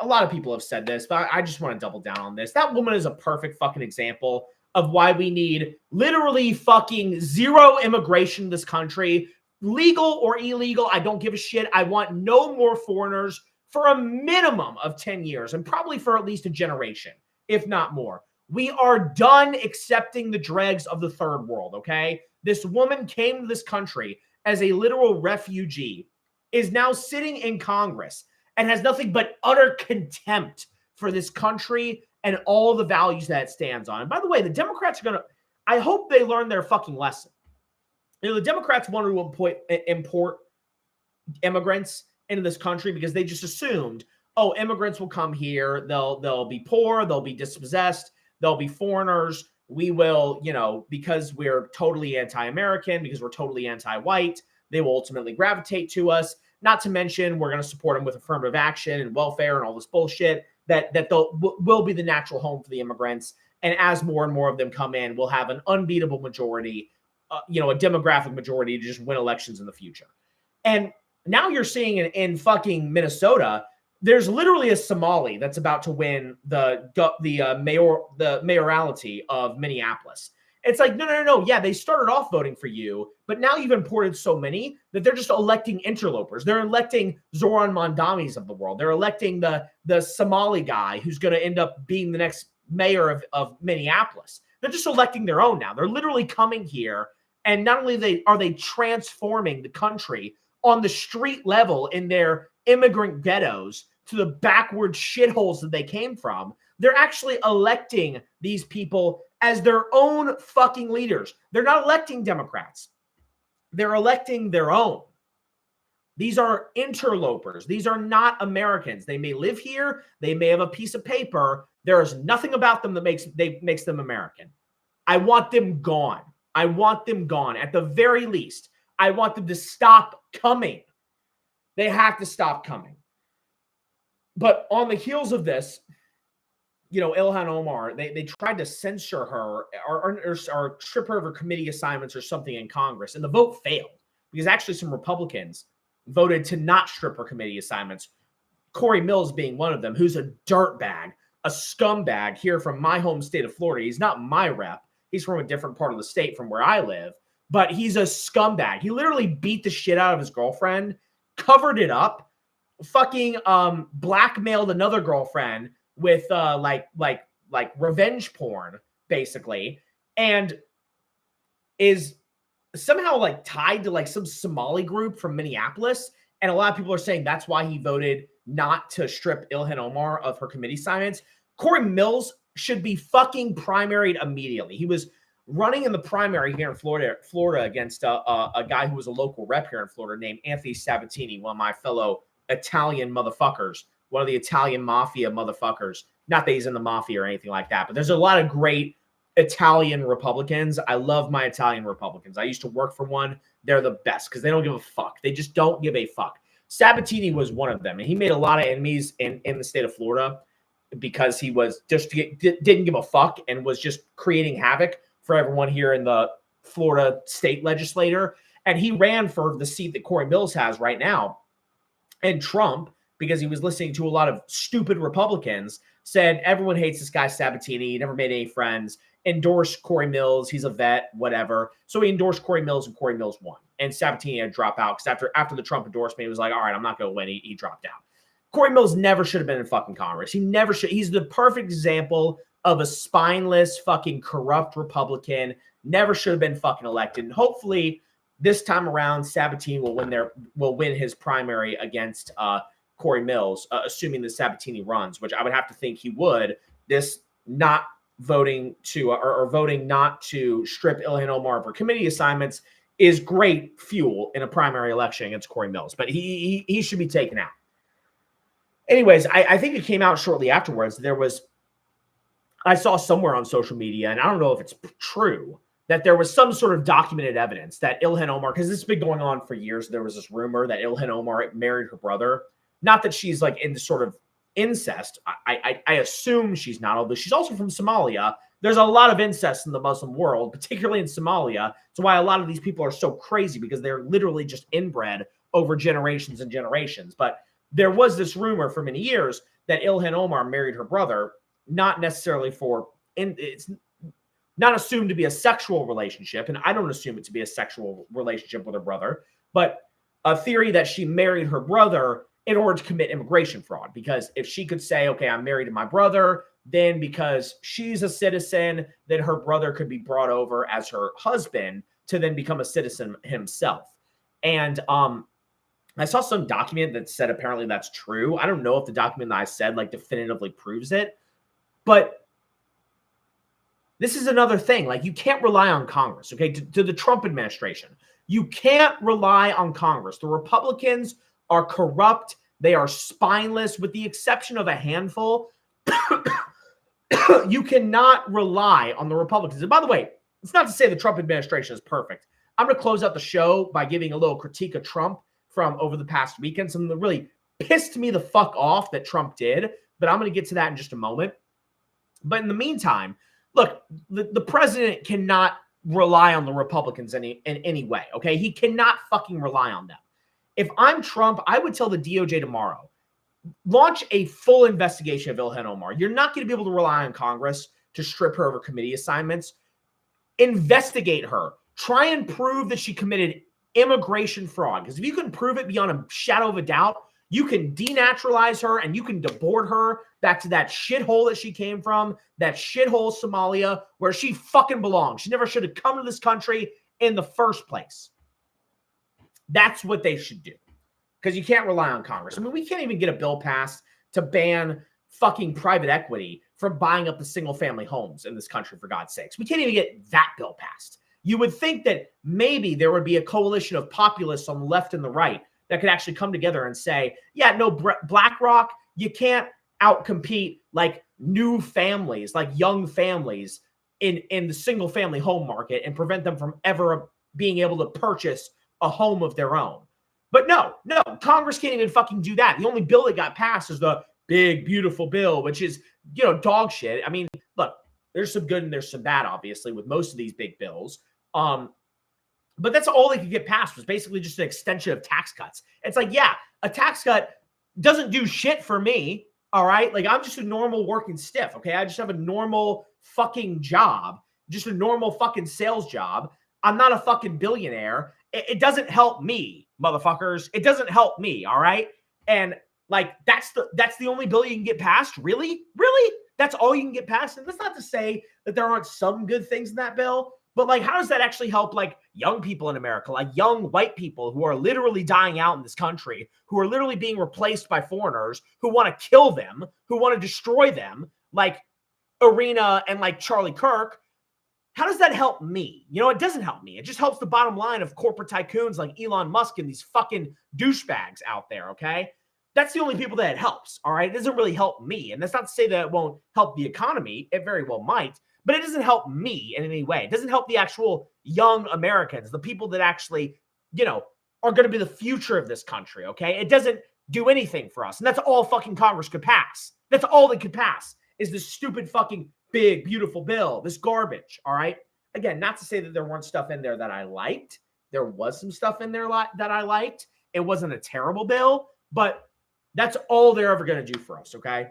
a lot of people have said this, but I just want to double down on this. That woman is a perfect fucking example of why we need literally fucking zero immigration in this country, legal or illegal. I don't give a shit. I want no more foreigners for a minimum of 10 years and probably for at least a generation, if not more. We are done accepting the dregs of the third world, okay? This woman came to this country as a literal refugee, is now sitting in Congress, and has nothing but utter contempt for this country and all the values that it stands on. And by the way, the Democrats are going to, I hope they learn their fucking lesson. You know, the Democrats wanted to import immigrants into this country because they just assumed, oh, immigrants will come here, they'll be poor, they'll be dispossessed, they'll be foreigners. We will, you know, because we're totally anti-American, because we're totally anti-white, they will ultimately gravitate to us. Not to mention, we're going to support them with affirmative action and welfare and all this bullshit that will be the natural home for the immigrants. And as more and more of them come in, we'll have an unbeatable majority, you know, a demographic majority to just win elections in the future. And now you're seeing in fucking Minnesota, there's literally a Somali that's about to win the mayoralty of Minneapolis. It's like, no. Yeah, they started off voting for you, but now you've imported so many that they're just electing interlopers. They're electing Zoran Mondamis of the world. They're electing the Somali guy who's going to end up being the next mayor of Minneapolis. They're just electing their own now. They're literally coming here, and not only are they transforming the country on the street level in their immigrant ghettos to the backward shitholes that they came from, they're actually electing these people as their own fucking leaders. They're not electing Democrats. They're electing their own. These are interlopers. These are not Americans. They may live here. They may have a piece of paper. There is nothing about them that makes them American. I want them gone. I want them gone. At the very least, I want them to stop coming. They have to stop coming. But on the heels of this, you know, Ilhan Omar, they tried to censure her or strip her of her committee assignments or something in Congress. And the vote failed because actually some Republicans voted to not strip her committee assignments. Corey Mills being one of them, who's a dirtbag, a scumbag here from my home state of Florida. He's not my rep. He's from a different part of the state from where I live. But he's a scumbag. He literally beat the shit out of his girlfriend, covered it up, fucking blackmailed another girlfriend with like revenge porn, basically, and is somehow like tied to like some Somali group from Minneapolis. And a lot of people are saying that's why he voted not to strip Ilhan Omar of her committee assignments. Corey Mills should be fucking primaried immediately. He was running in the primary here in Florida against a guy who was a local rep here in Florida named Anthony Sabatini, one of my fellow Italian motherfuckers, one of the Italian mafia motherfuckers. Not that he's in the mafia or anything like that, but there's a lot of great Italian Republicans. I love my Italian Republicans. I used to work for one. They're the best because they don't give a fuck. They just don't give a fuck. Sabatini was one of them, and he made a lot of enemies in the state of Florida because he was just didn't give a fuck and was just creating havoc for everyone here in the Florida state legislature. And he ran for the seat that Corey Mills has right now. And Trump, because he was listening to a lot of stupid Republicans, said everyone hates this guy Sabatini. He never made any friends. Endorsed Corey Mills. He's a vet, whatever. So he endorsed Corey Mills, and Corey Mills won. And Sabatini had to drop out because after the Trump endorsement, he was like, all right, I'm not going to win. He dropped out. Corey Mills never should have been in fucking Congress. He never should. He's the perfect example of a spineless, fucking corrupt Republican. Never should have been fucking elected. And hopefully this time around, Sabatini will win his primary against Corey Mills, assuming that Sabatini runs, which I would have to think he would. This not voting to or voting not to strip Ilhan Omar of her committee assignments is great fuel in a primary election against Corey Mills, but he should be taken out. Anyways, I think it came out shortly afterwards. I saw somewhere on social media, and I don't know if it's true, that there was some sort of documented evidence that Ilhan Omar, because this has been going on for years, there was this rumor that Ilhan Omar married her brother. Not that she's like into sort of incest. I assume she's not, although she's also from Somalia. There's a lot of incest in the Muslim world, particularly in Somalia. It's why a lot of these people are so crazy, because they're literally just inbred over generations and generations. But there was this rumor for many years that Ilhan Omar married her brother, not necessarily it's not assumed to be a sexual relationship, and I don't assume it to be a sexual relationship with her brother, but a theory that she married her brother in order to commit immigration fraud. Because if she could say, okay, I'm married to my brother, then because she's a citizen, then her brother could be brought over as her husband to then become a citizen himself. And I saw some document that said apparently that's true. I don't know if the document that I said like definitively proves it, but this is another thing. Like, you can't rely on Congress, okay? To the Trump administration, you can't rely on Congress. The Republicans are corrupt. They are spineless, with the exception of a handful. You cannot rely on the Republicans. And by the way, it's not to say the Trump administration is perfect. I'm going to close out the show by giving a little critique of Trump from over the past weekend. Something that really pissed me the fuck off that Trump did, but I'm going to get to that in just a moment. But in the meantime, look, the president cannot rely on the Republicans in any way, okay? He cannot fucking rely on them. If I'm Trump, I would tell the DOJ tomorrow, launch a full investigation of Ilhan Omar. You're not going to be able to rely on Congress to strip her of her committee assignments. Investigate her. Try and prove that she committed immigration fraud. Because if you can prove it beyond a shadow of a doubt, you can denaturalize her and you can deport her back to that shithole that she came from, that shithole Somalia, where she fucking belongs. She never should have come to this country in the first place. That's what they should do. Because you can't rely on Congress. I mean, we can't even get a bill passed to ban fucking private equity from buying up the single-family homes in this country, for God's sakes. We can't even get that bill passed. You would think that maybe there would be a coalition of populists on the left and the right that could actually come together and say, yeah, no, BlackRock, you can't outcompete like new families, like young families in the single-family home market and prevent them from ever being able to purchase a home of their own. But no, Congress can't even fucking do that. The only bill that got passed is the big, beautiful bill, which is, dog shit. I mean, look, there's some good and there's some bad, obviously, with most of these big bills. But that's all they could get passed, was basically just an extension of tax cuts. It's like, yeah, a tax cut doesn't do shit for me, all right? Like, I'm just a normal working stiff, okay? I just have a normal fucking job, just a normal fucking sales job. I'm not a fucking billionaire. It doesn't help me, motherfuckers. It doesn't help me, all right? And like, that's the only bill you can get passed? Really? That's all you can get passed? And that's not to say that there aren't some good things in that bill, but like, how does that actually help like young people in America, like young white people who are literally dying out in this country, who are literally being replaced by foreigners who want to kill them, who want to destroy them, like Irina and like Charlie Kirk? How does that help me? It doesn't help me. It just helps the bottom line of corporate tycoons like Elon Musk and these fucking douchebags out there, okay? That's the only people that it helps, all right? It doesn't really help me. And that's not to say that it won't help the economy. It very well might. But it doesn't help me in any way. It doesn't help the actual young Americans, the people that actually, are going to be the future of this country, okay? It doesn't do anything for us. And that's all fucking Congress could pass. That's all they could pass, is this stupid fucking big, beautiful bill, this garbage, all right? Again, not to say that there weren't stuff in there that I liked. There was some stuff in there that I liked. It wasn't a terrible bill, but that's all they're ever going to do for us, okay?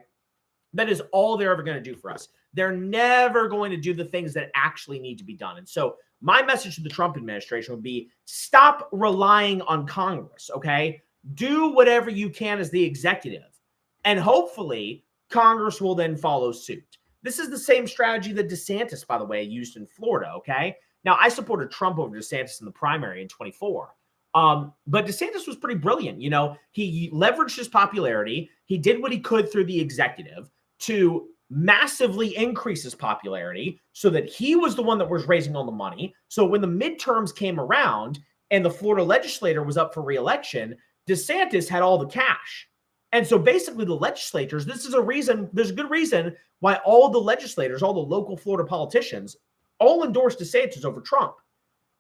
That is all they're ever going to do for us. They're never going to do the things that actually need to be done. And so my message to the Trump administration would be, stop relying on Congress, okay? Do whatever you can as the executive. And hopefully Congress will then follow suit. This is the same strategy that DeSantis, by the way, used in Florida, okay? Now, I supported Trump over DeSantis in the primary in 24. But DeSantis was pretty brilliant. You know, he leveraged his popularity. He did what he could through the executive to massively increase his popularity so that he was the one that was raising all the money. So when the midterms came around and the Florida legislator was up for re-election, DeSantis had all the cash. And so basically the legislators, this is a reason, there's a good reason why all the legislators, all the local Florida politicians all endorsed DeSantis over Trump,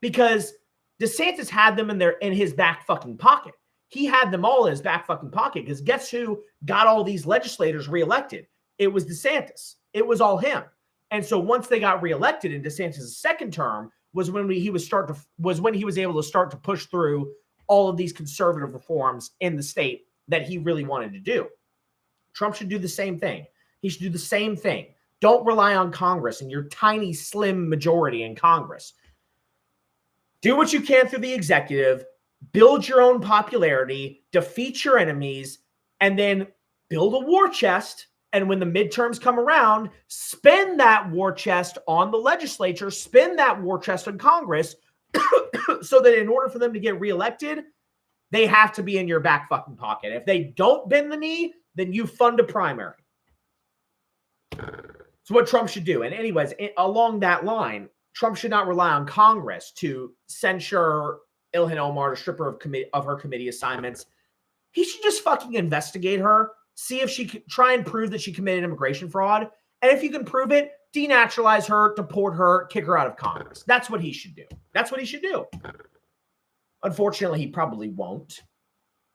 because DeSantis had them in his back fucking pocket. He had them all in his back fucking pocket, because guess who got all these legislators reelected? It was DeSantis. It was all him. And so once they got reelected in DeSantis' second term was when he was able to start to push through all of these conservative reforms in the state that he really wanted to do. Trump should do the same thing. He should do the same thing. Don't rely on Congress and your tiny, slim majority in Congress. Do what you can through the executive, build your own popularity, defeat your enemies, and then build a war chest. And when the midterms come around, spend that war chest on the legislature, spend that war chest on Congress, so that in order for them to get reelected, they have to be in your back fucking pocket. If they don't bend the knee, then you fund a primary. It's what Trump should do. And anyways, along that line, Trump should not rely on Congress to censure Ilhan Omar, to strip her of her committee assignments. He should just fucking investigate her, see if she can try and prove that she committed immigration fraud. And if you can prove it, denaturalize her, deport her, kick her out of Congress. That's what he should do. That's what he should do. Unfortunately, he probably won't.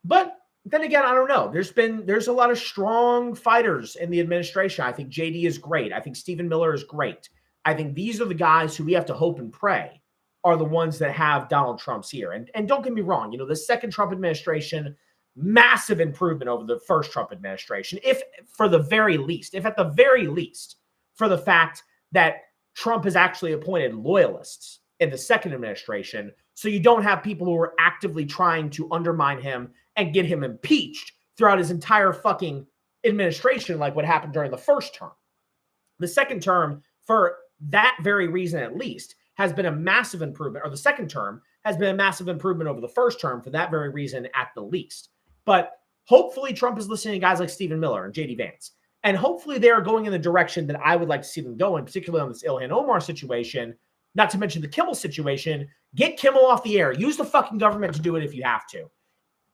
But then again, I don't know. There's a lot of strong fighters in the administration. I think JD is great. I think Stephen Miller is great. I think these are the guys who we have to hope and pray are the ones that have Donald Trump's ear. And don't get me wrong, you know, the second Trump administration, massive improvement over the first Trump administration, if at the very least, for the fact that Trump has actually appointed loyalists in the second administration, so you don't have people who are actively trying to undermine him and get him impeached throughout his entire fucking administration, like what happened during the first term. The second term, for that very reason at least, has been a massive improvement, or the second term has been a massive improvement over the first term for that very reason at the least. But hopefully Trump is listening to guys like Stephen Miller and JD Vance. And hopefully they are going in the direction that I would like to see them go in, particularly on this Ilhan Omar situation, not to mention the Kimmel situation. Get Kimmel off the air. Use the fucking government to do it if you have to.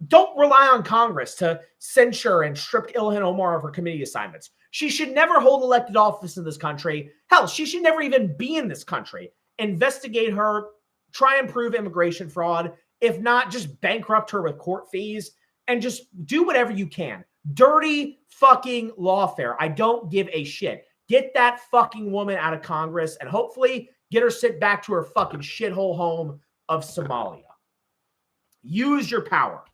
Don't rely on Congress to censure and strip Ilhan Omar of her committee assignments. She should never hold elected office in this country. Hell, she should never even be in this country. Investigate her. Try and prove immigration fraud. If not, just bankrupt her with court fees and just do whatever you can. Dirty fucking lawfare. I don't give a shit. Get that fucking woman out of Congress and hopefully get her sent back to her fucking shithole home of Somalia. Use your power.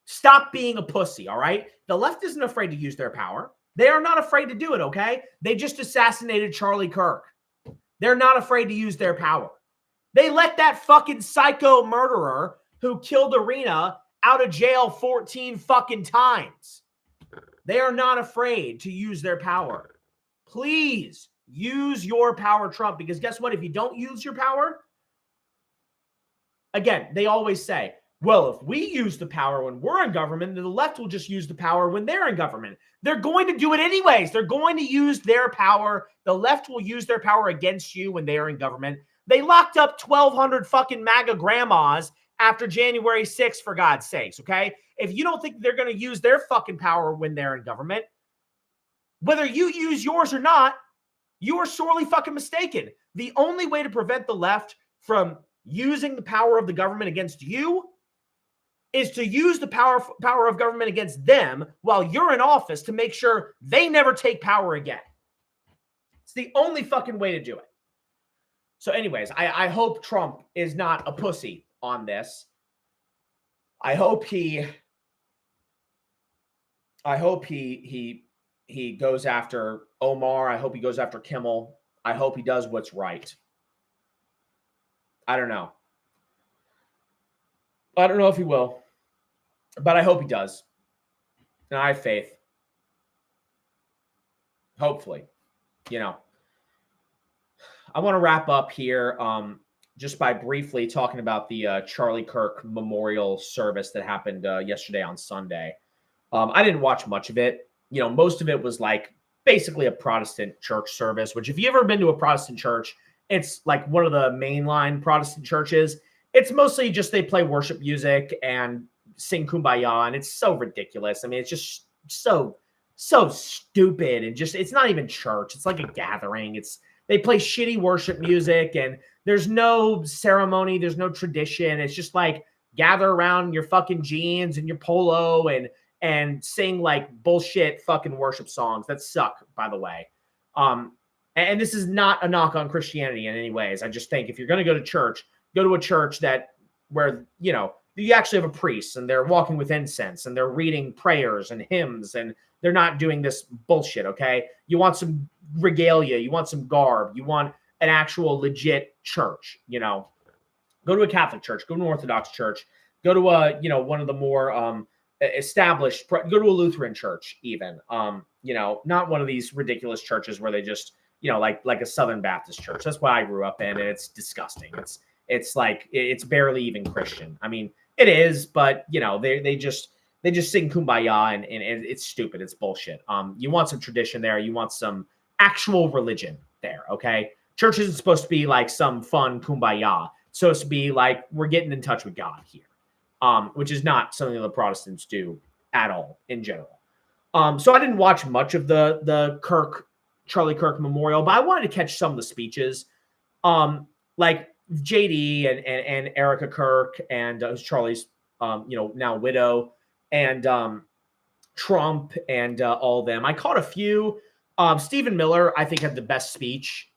Stop being a pussy, all right? The left isn't afraid to use their power. They are not afraid to do it, okay? They just assassinated Charlie Kirk. They're not afraid to use their power. They let that fucking psycho murderer who killed Irina out of jail 14 fucking times. They are not afraid to use their power. Please use your power, Trump, because guess what? If you don't use your power, again, they always say, well, if we use the power when we're in government, then the left will just use the power when they're in government. They're going to do it anyways. They're going to use their power. The left will use their power against you when they are in government. They locked up 1,200 fucking MAGA grandmas after January 6th, for God's sakes, okay? If you don't think they're going to use their fucking power when they're in government, whether you use yours or not, you are sorely fucking mistaken. The only way to prevent the left from using the power of the government against you is to use the power of government against them while you're in office to make sure they never take power again. It's the only fucking way to do it. So anyways, I hope Trump is not a pussy on this. I hope he goes after Omar. I hope he goes after Kimmel. I hope he does what's right. I don't know. I don't know if he will, but I hope he does. And I have faith. Hopefully, you know. I want to wrap up here. just by briefly talking about the Charlie Kirk memorial service that happened yesterday on Sunday. I didn't watch much of it. You know, most of it was like basically a Protestant church service, which if you've ever been to a Protestant church, it's like one of the mainline Protestant churches. It's mostly just they play worship music and sing Kumbaya, and it's so ridiculous. I mean, it's just so stupid, and just it's not even church. It's like a gathering. They play shitty worship music, and there's no ceremony, there's no tradition. It's just like gather around your fucking jeans and your polo and sing like bullshit fucking worship songs that suck, by the way. And this is not a knock on Christianity in any ways. I just think if you're going to go to church, go to a church where, you know, you actually have a priest and they're walking with incense and they're reading prayers and hymns and they're not doing this bullshit. Okay. You want some regalia. You want some garb. You want an actual legit church, you know, go to a Catholic church, go to an Orthodox church, go to one of the more, established, go to a Lutheran church even, you know, not one of these ridiculous churches where they just, you know, like a Southern Baptist church. That's what I grew up in, and it's disgusting. It's like it's barely even Christian. I mean, it is, but you know, they just sing Kumbaya and it's stupid. It's bullshit. You want some tradition there. You want some actual religion there. Okay, church isn't supposed to be like some fun Kumbaya. It's supposed to be like we're getting in touch with God here, which is not something that the Protestants do at all in general. So I didn't watch much of the Charlie Kirk memorial, but I wanted to catch some of the speeches. Like JD and Erica Kirk and Charlie's, now widow, and Trump and all of them. I caught a few. Stephen Miller, I think, had the best speech.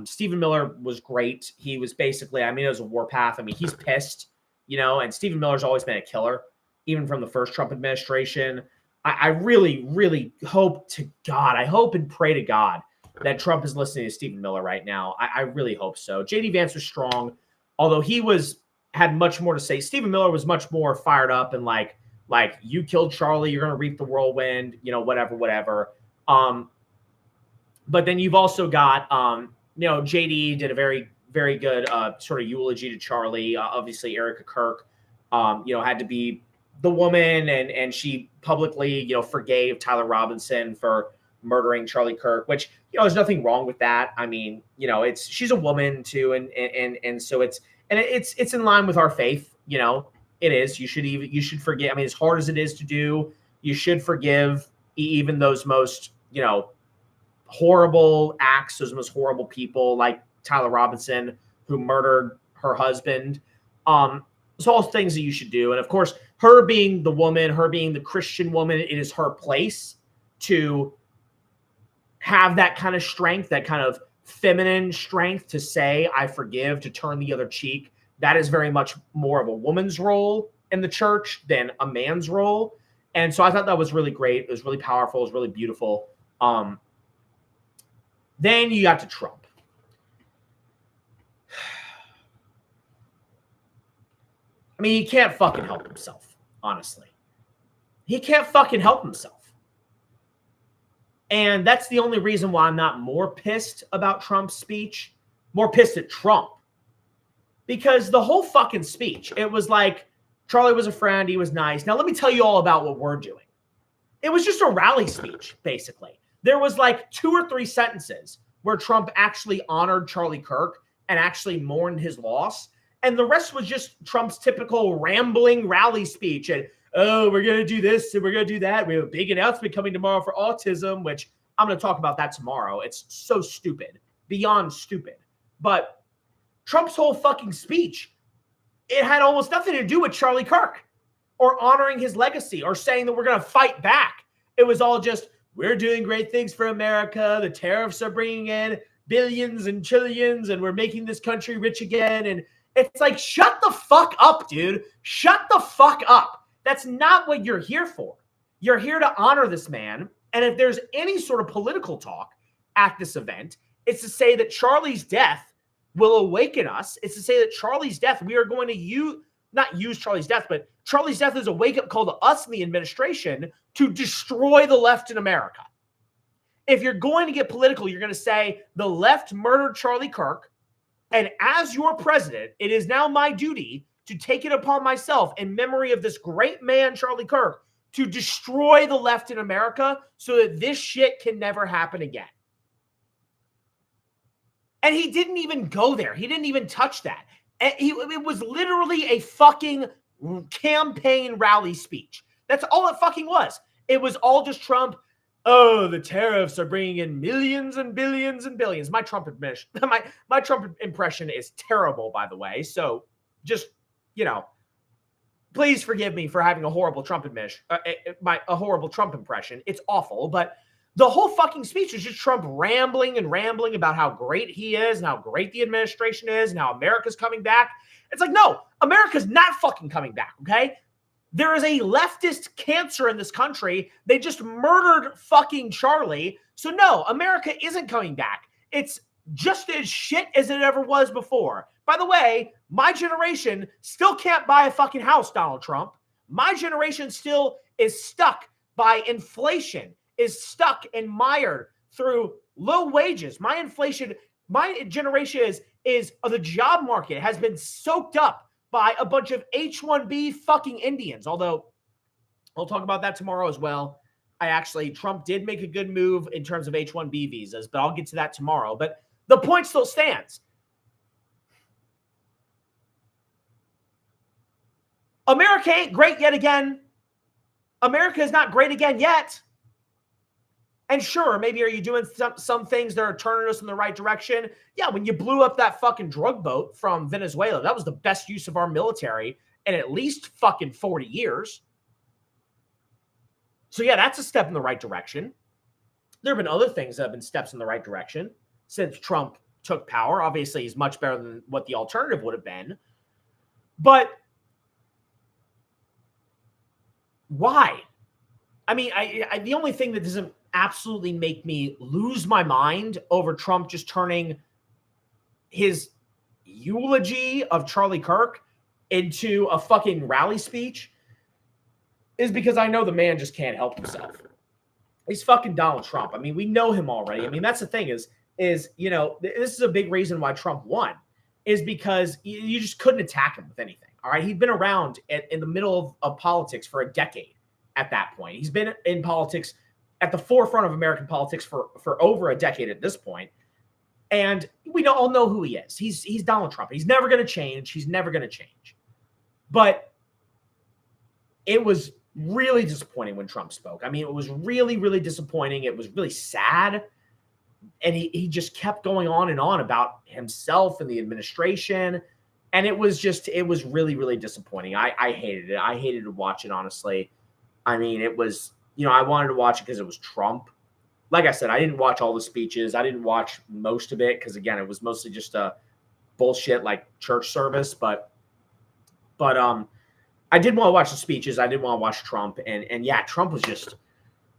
Stephen Miller was great. He was basically, I mean, it was a warpath. I mean, he's pissed, you know, and Stephen Miller's always been a killer, even from the first Trump administration. I really, really hope to God, I hope and pray to God that Trump is listening to Stephen Miller right now. I really hope so. JD Vance was strong, although he had much more to say. Stephen Miller was much more fired up and like you killed Charlie, you're going to reap the whirlwind, you know, whatever. But then you've also got, JD did a very, very good sort of eulogy to Charlie. Obviously, Erica Kirk, had to be the woman, and she publicly, you know, forgave Tyler Robinson for murdering Charlie Kirk, which, you know, there's nothing wrong with that. I mean, you know, she's a woman too, and so it's in line with our faith. You know, it is. You should forgive. I mean, as hard as it is to do, you should forgive even those most, you know, horrible acts, those most horrible people like Tyler Robinson, who murdered her husband. It's all things that you should do. And of course, her being the woman, her being the Christian woman, it is her place to have that kind of strength, that kind of feminine strength to say, I forgive, to turn the other cheek. That is very much more of a woman's role in the church than a man's role. And so I thought that was really great. It was really powerful. It was really beautiful. Then you got to Trump. I mean, he can't fucking help himself, honestly. He can't fucking help himself. And that's the only reason why I'm not more pissed about Trump's speech, more pissed at Trump. Because the whole fucking speech, it was like, Charlie was a friend, he was nice. Now, let me tell you all about what we're doing. It was just a rally speech, basically. There was like 2 or 3 sentences where Trump actually honored Charlie Kirk and actually mourned his loss. And the rest was just Trump's typical rambling rally speech. And, oh, we're going to do this and we're going to do that. We have a big announcement coming tomorrow for autism, which I'm going to talk about that tomorrow. It's so stupid, beyond stupid. But Trump's whole fucking speech, it had almost nothing to do with Charlie Kirk or honoring his legacy or saying that we're going to fight back. It was all just, we're doing great things for America. The tariffs are bringing in billions and trillions, and we're making this country rich again. And it's like, shut the fuck up, dude. Shut the fuck up. That's not what you're here for. You're here to honor this man. And if there's any sort of political talk at this event, it's to say that Charlie's death will awaken us. It's to say that Charlie's death, we are going to not use Charlie's death, but Charlie's death is a wake-up call to us in the administration to destroy the left in America. If you're going to get political, you're going to say the left murdered Charlie Kirk, And as your president, it is now my duty to take it upon myself in memory of this great man, Charlie Kirk, to destroy the left in America so that this shit can never happen again. And he didn't even go there. He didn't even touch that. It was literally a fucking campaign rally speech. That's all it fucking was. It was all just Trump. Oh, the tariffs are bringing in millions and billions and billions. My Trump impression is terrible, by the way. So just, please forgive me for having a horrible Trump impression. It's awful, but the whole fucking speech was just Trump rambling about how great he is and how great the administration is and how America's coming back. It's like, no, America's not fucking coming back, okay? There is a leftist cancer in this country. They just murdered fucking Charlie. So no, America isn't coming back. It's just as shit as it ever was before. By the way, my generation still can't buy a fucking house, Donald Trump. My generation still is stuck by inflation, is stuck and mired through low wages. My generation is the job market has been soaked up by a bunch of H-1B fucking Indians. Although I'll talk about that tomorrow as well. Trump did make a good move in terms of H-1B visas, but I'll get to that tomorrow. But the point still stands. America ain't great yet again. America is not great again yet. And sure, maybe are you doing some things that are turning us in the right direction? Yeah, when you blew up that fucking drug boat from Venezuela, that was the best use of our military in at least fucking 40 years. So yeah, that's a step in the right direction. There have been other things that have been steps in the right direction since Trump took power. Obviously, he's much better than what the alternative would have been. But why? I mean, the only thing that doesn't absolutely make me lose my mind over Trump just turning his eulogy of Charlie Kirk into a fucking rally speech is because I know the man just can't help himself. He's fucking Donald Trump. I mean, we know him already. I mean, that's the thing is, this is a big reason why Trump won, is because you just couldn't attack him with anything. All right. He'd been around in the middle of politics for a decade at that point. He's been in politics at the forefront of American politics for over a decade at this point. And we all know who he is. He's Donald Trump. He's never going to change. He's never going to change. But it was really disappointing when Trump spoke. I mean, it was really, really disappointing. It was really sad. And he just kept going on and on about himself and the administration. And it was really, really disappointing. I hated it. I hated to watch it, honestly. I mean, it was, I wanted to watch it because it was Trump. Like I said, I didn't watch all the speeches. I didn't watch most of it because, again, it was mostly just a bullshit like church service. But I did want to watch the speeches. I did want to watch Trump. And yeah, Trump was just,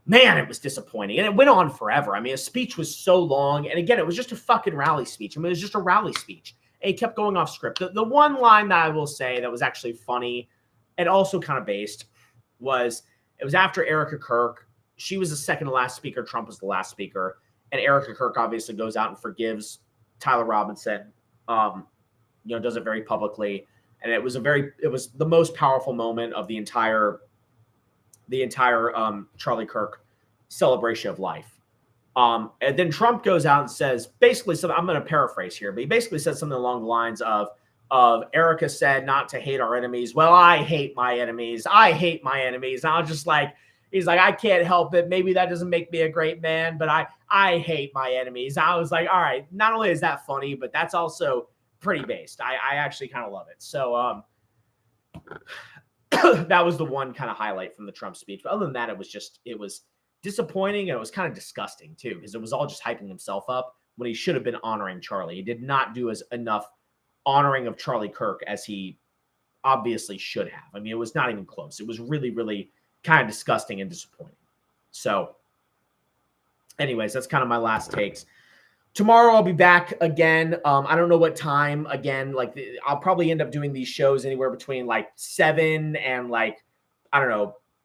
man, it was disappointing. And it went on forever. I mean, a speech was so long. And again, it was just a fucking rally speech. I mean, it was just a rally speech. And he kept going off script. The one line that I will say that was actually funny and also kind of based was, it was after Erica Kirk. She was the second to last speaker. Trump was the last speaker. And Erica Kirk obviously goes out and forgives Tyler Robinson, does it very publicly. And it was the most powerful moment of the entire Charlie Kirk celebration of life. And then Trump goes out and says, basically, I'm going to paraphrase here, but he basically said something along the lines of Erica said not to hate our enemies. Well, I hate my enemies. I hate my enemies. And I was just like, he's like, I can't help it. Maybe that doesn't make me a great man, but I hate my enemies. I was like, all right, not only is that funny, but that's also pretty based. I actually kind of love it. So that was the one kind of highlight from the Trump speech. But other than that, it was disappointing, and it was kind of disgusting too, because it was all just hyping himself up when he should have been honoring Charlie. He did not do enough honoring of Charlie Kirk as he obviously should have. I mean, it was not even close. It was really, really kind of disgusting and disappointing. So anyways, that's kind of my last takes. Tomorrow I'll be back again. I don't know what time. Again, I'll probably end up doing these shows anywhere between 7 and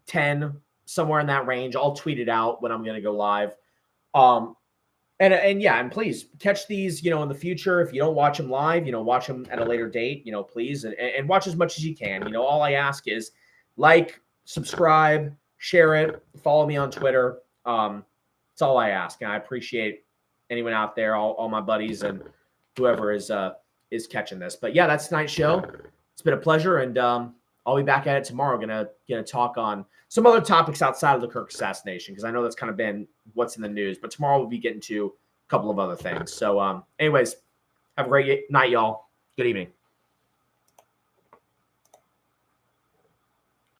10, somewhere in that range. I'll tweet it out when I'm going to go live. And yeah, and please catch these, in the future. If you don't watch them live, watch them at a later date, please, and watch as much as you can. All I ask is like, subscribe, share it, follow me on Twitter. That's all I ask. And I appreciate anyone out there, all my buddies and whoever is catching this. But yeah, that's tonight's show. It's been a pleasure, and I'll be back at it tomorrow. Gonna talk on some other topics outside of the Kirk assassination, because I know that's kind of been what's in the news. But tomorrow we'll be getting to a couple of other things. So anyways, have a great night, y'all. Good evening.